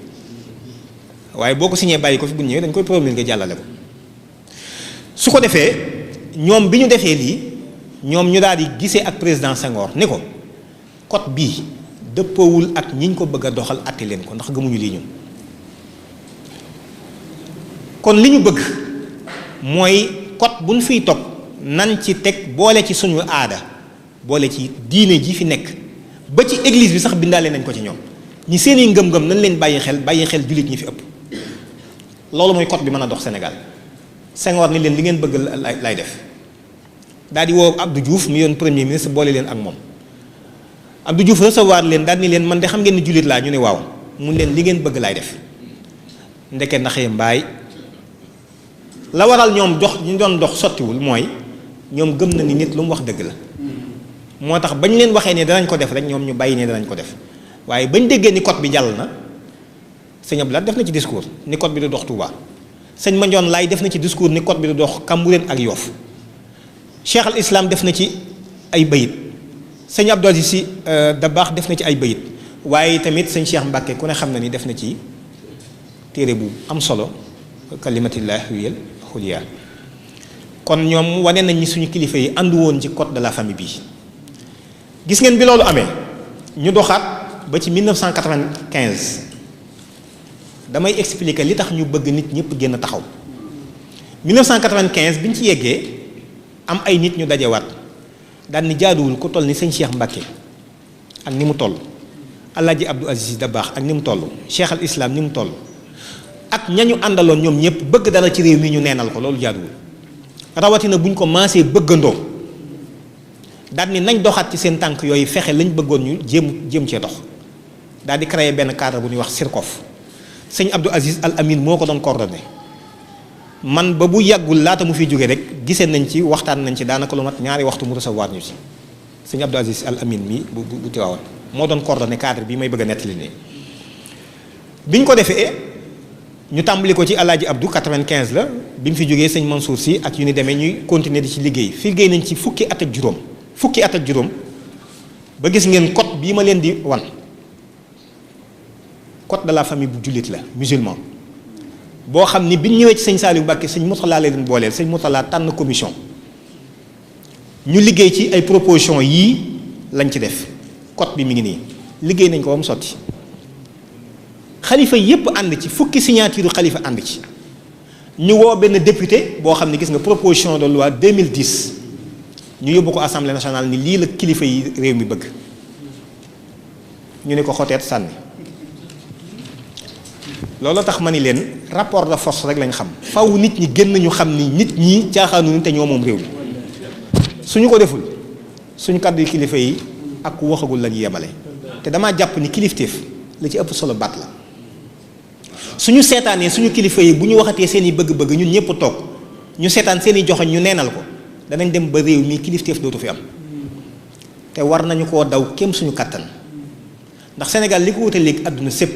waaye boo ko signé bàyyi ko fi bu ñëwee dañ koy promulgué jàllale ko su ko defee ñoom bi ñu defee lii ñoom ñu daal di gisee ak président Senghor ni ko code bii dëppoowul ak ñi ñu ko bëgg a doxal atti leen ko ndax gëmuñu lii ñun kon li ñu bëgg mooy code bu ñu fiy topp nan ci teg boole ci suñu aada boole ci diine ji fi nekk ba ci église bi sax bindaale nañ ko ci ñoom ñi seeni ngëm-ngëm nañ leen bàyyi xel jullit ñi fi ëpp loolu mooy code bi mën a dox Sénégal Senghor ni leen li ngeen bëgg lay def daal di woo Abdou Diouf mu yoon premier ministre boole leen ak moom Abdou Diouf recevoir leen daal ni leen man de xam ngeen ni jullit laa ñu ne waaw mun leen li ngeen bëgg laay def ndeke naxee mbaay la waral ñoom ñu doon dox sottiwul mooy ñoom gëm na ni nit lu mu wax dëgg la moo tax bañ leen waxee ne danañ ko def rek ñoom ñu bàyyi ne danañ ko def waaye bañ déggee ni code bi jàll na sëñ Abdoulaye def na ci discours ni code bi du dox Touba sëñ Mandione Laye def na ci discours ni code bi du dox Cambérène ak Yoff Cheikh al Islam def na ci ay bayit sëñ Abdou Aziz Sy Dabakh def na ci ay bayit waaye tamit sëñ Cheikh Mbacke ku ne xam na ni def na ci téere bu am solo kalimatillahi wiyal xuliya. kon ñoom wane nañ ni suñu kilifa yi àndu woon ci code de la famille bi gis ngeen bi loolu amee ñu doxaat ba ci 1995 damay expliquer li tax ñu bëgg nit ñëpp génn taxaw 1995 bi ñu ci yeggee am ay nit ñu dajewaat daan ni jaaduwul ku toll ni sëñ Cheikh Mbacke ak ni mu toll Alaaji Abdou Aziz Dabakh ak ni mu toll Cheikh al Islam ni mu toll ak ñañu àndaloon ñoom ñëpp bëgg dara ci réew mi ñu neenal ko loolu jaaduwul rawatina bu ñu ko maasee bëggandoo daal ni nañ doxaat ci seen tànk yooyu fexe lañ bëggoon ñu jéem cee dox daal di créer benn cadre bu ñuy wax SIRCOF sëñ Abdou Aziz Al Amin moo ko doon coordonné man ba bu yàggul laata mu fiy jóge rek gisee nañ ci waxtaan nañ ci daanaka lu mat ñaari waxtu mu recevoir ñu ci sëñ Abdou Aziz Al Amin mi bu Tiwaawan moo doon coordonné cadre bi may bëgg a nettali nii biñ ko defee ñu tàmbali ko ci Alaaji Abdou 95 la bi mu fi jógee sëñ Mansour Sy ak yu ni demee ñuy continuer di ci liggéey fi liggéey nañ ci fukki at ak juróom ba gis ngeen code bii ma leen di wan code de la famille bu jullit la musulman boo xam ni biñ ñëwee ci sëñ Saliou Mbacke sëñ Mourtala leen booleel sëñ Mourtala tànn commission ñu liggéey ci ay proposition yii lañ ci def code bi mi ngi nii liggéey nañ ko ba mu sotti xalifa yépp ànd ci fukki signature xalifa ànd ci ñu woo benn député boo xam ne gis nga proposition de loi 2010 ñu yóbbu ko assemblée nationale ni lii la kilifa yi réew mi bëgg ñu ne ko xoteet sànni loolu tax ma ni leen rapport de force rek lañ xam faw nit ñi gën ñu xam ni nit ñi caaxaanu ni te ñoo moom réew mi suñu ko deful suñu kàddu kilifa yi ak ku waxagul la ñuy yemale te damaa jàpp ni kilifteef la ci ëpp solo baat la suñu seetaanee suñu kilifa yi bu ñu waxatee seen i bëgg-bëgg ñun ñëpp toog ñu seetaan seen i joxoñ ñu neenal ko danañ dem ba réew mi kilifteef dootu fi am te war nañu koo daw kéem suñu kàttan ndax Sénégal li ko wute léegi àdduna sépp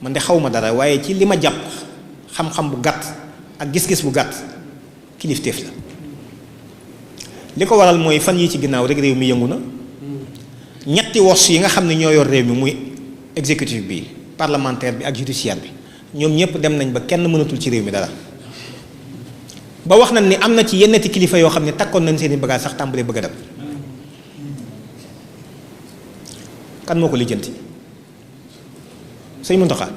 man de xaw ma dara waaye ci li ma jàpp xam-xam bu gàtt ak gis-gis bu gàtt kilifteef la li ko waral mooy fan yi ci ginnaaw rek réew mi yëngu na ñetti wos yi nga xam ne ñoo yor réew mi muy exécutif bi parlementaire bi ak judiciaire bi ñoom ñëpp dem nañ ba kenn mënatul ci réew mi dara ba wax nañ ni am na ci yenneti kilifa yoo xam ne takkoon nañ seen i bagage sax tàmbalee bëgg a dem kan moo ko lijjanti sëñ Mountakha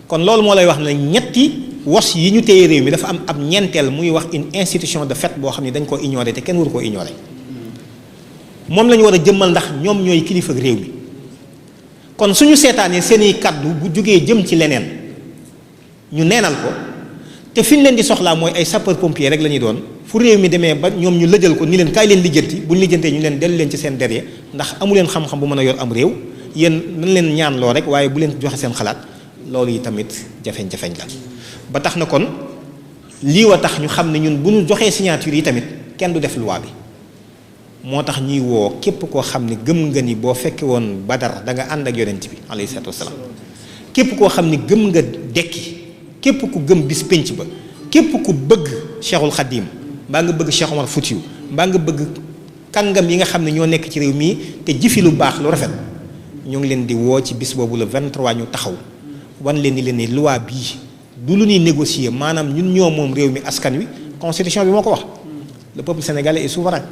kon loolu moo lay wax ne ñetti wos yi ñu téye réew mi dafa am ab ñeenteel muy wax une institution de fait boo xam ne dañ koo ignorer te kenn waru koo ignorer moom la ñu war a jëmmal ndax ñoom ñooy kilifa réew mi kon suñu seetaanee seeni kàddu bu jógee jëm ci leneen ñu neenal ko te fi ñu leen di soxlaa mooy ay sapeur pompier rek la ñuy doon fu réew mi demee ba ñoom ñu lëjal ko ni leen kaay leen lijjanti bu ñu lijjantee ñu leen dellu leen ci seen derrière ndax amu leen xam-xam bu mën a yor am réew yéen nañ leen ñaan loo rek waaye bu leen joxe seen xalaat loolu yi tamit jafeñ-jafeñ la ba tax na kon lii wa tax ñu xam ne ñun bu ñu joxee signature yi tamit kenn du def loi bi moo tax ñuy woo képp koo xam ne gëm nga ni boo fekke woon Badar da nga ànd ak yonent bi alayhi salaatu wasalaam képp koo xam ne gëm nga dekki képp ku gëm bis pénc ba képp ku bëgg Cheikhul Khadim mbaa nga bëgg Cheikh Omar Foutiyou mbaa nga bëgg kàngam yi nga xam ne ñoo nekk ci réew mii te jëfi lu baax lu rafet ñu ngi leen di woo ci bis boobu le 23 ñu taxaw wan leen ni leen ni loi bii du lu ñuy négocier maanaam ñun ñoo moom réew mi askan wi constitution bi moo ko wax le peuple sénégalais est souverain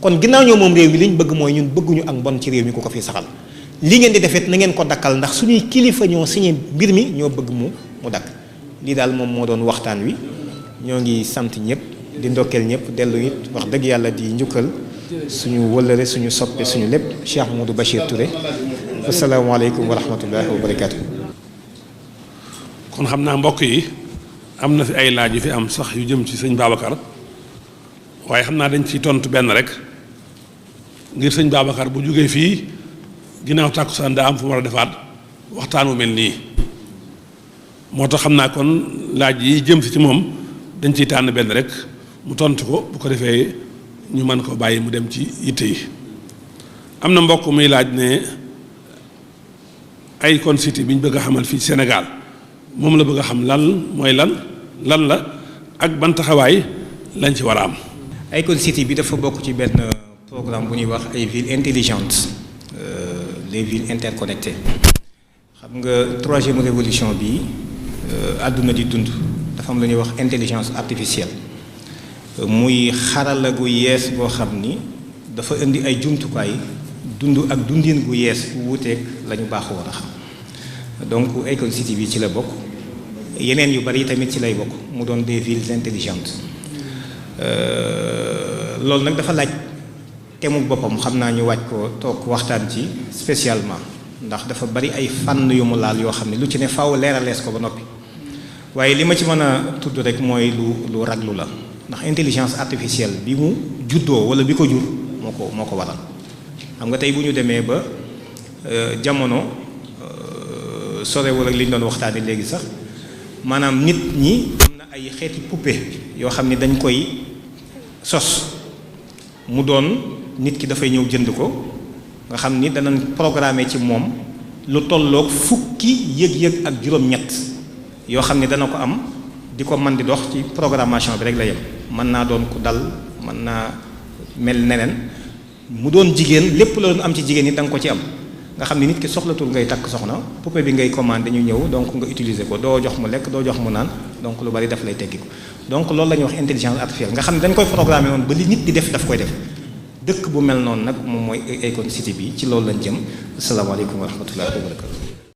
kon ginnaaw ñoo moom réew mi li ñu bëgg mooy ñun bëgguñu ak mbon ci réew mi ku ko fi saxal li ngeen di defet na ngeen ko dakkal ndax suñuy kilifa ñoo signé mbir mi ñoo bëgg mu dakk lii daal moom moo doon waxtaan wi ñoo ngi sant ñëpp di ndokkeel ñëpp dellu it wax dëgg yàlla di njukkal suñu wëllëre suñu soppe suñu lépp Cheikh Modou Bachir Touré asalaamaaleykum wa rahmatullahi wa barakaatu. kon xam naa mbokk yi am na fi ay laaj yu fi am sax yu jëm ci sëñ Babacar waaye xam naa dañ ciy tontu benn rek ngir sëñ Babacar bu jógee fii ginnaaw tàkkusaan daa am fu mu war a defaat waxtaan wu mel nii moo tax xam naa kon laaj yi jëm si ci moom dañ ciy tànn benn rek mu tontu ko bu ko defee ñu mën ko bàyyi mu dem ci yitte yi am na mbokk muy laaj ne ay kon cité bi ñu bëgg a xamal fii Sénégal moom la bëgg a xam lan mooy lan la ak ban taxawaay lañ ci war a am. Icon City bi dafa bokk ci benn programme bu ñuy wax ay villes intelligentes les villes interconnectées. xam nga troisième révolution bi àdduna di dund dafa am lu ñuy wax intelligence artificielle muy xarala gu yees boo xam ni dafa indi ay jumtukaay dund ak dundin gu yees bu wuuteeg la ñu baaxoo war a xam donc Akon City bi ci la bokk yeneen yu bari tamit ci lay bokk mu doon des villes intelligentes loolu nag dafa laaj temu boppam xam naa ñu waaj ko toog waxtaan ci spécialement ndax dafa bari ay fànn yu mu laal yoo xam ne lu ci ne faaw leeralees ko ba noppi waaye li ma ci mën a tudd rek mooy lu raglu la ndax intelligence artificielle bi mu juddoo wala bi ko jur moo ko waral xam nga tey bu ñu demee ba jamono sorewul ak li ñu doon waxtaanee léegi sax maanaam nit ñi am na ay xeeti poupée yoo xam ne dañ koy sos mu doon nit ki dafay ñëw jënd ko nga xam ni danañ programmer ci moom lu tolloog fukki yëg-yëg ak juróom-ñett yoo xam ne dana ko am di ko man di dox ci programmation bi rek la yem mën naa doon ku dal mën naa mel neneen mu doon jigéen lépp la doon am ci jigéen yi da nga ko ci am nga xam ne nit ki soxlatul ngay takk soxna poupée bi ngay commandé ñu ñëw donc nga utiliser ko doo jox mu lekk doo jox mu naan donc lu bari daf lay teggi ko donc loolu la ñuy wax intelligence artificielle nga xam ne dañ koy programmer noonu ba li nit di def daf koy def dëkk bu mel noonu nag moom mooy Akon City bi ci loolu lañ jëm asalaamaaleykum wa rahmatullahi wa barakatu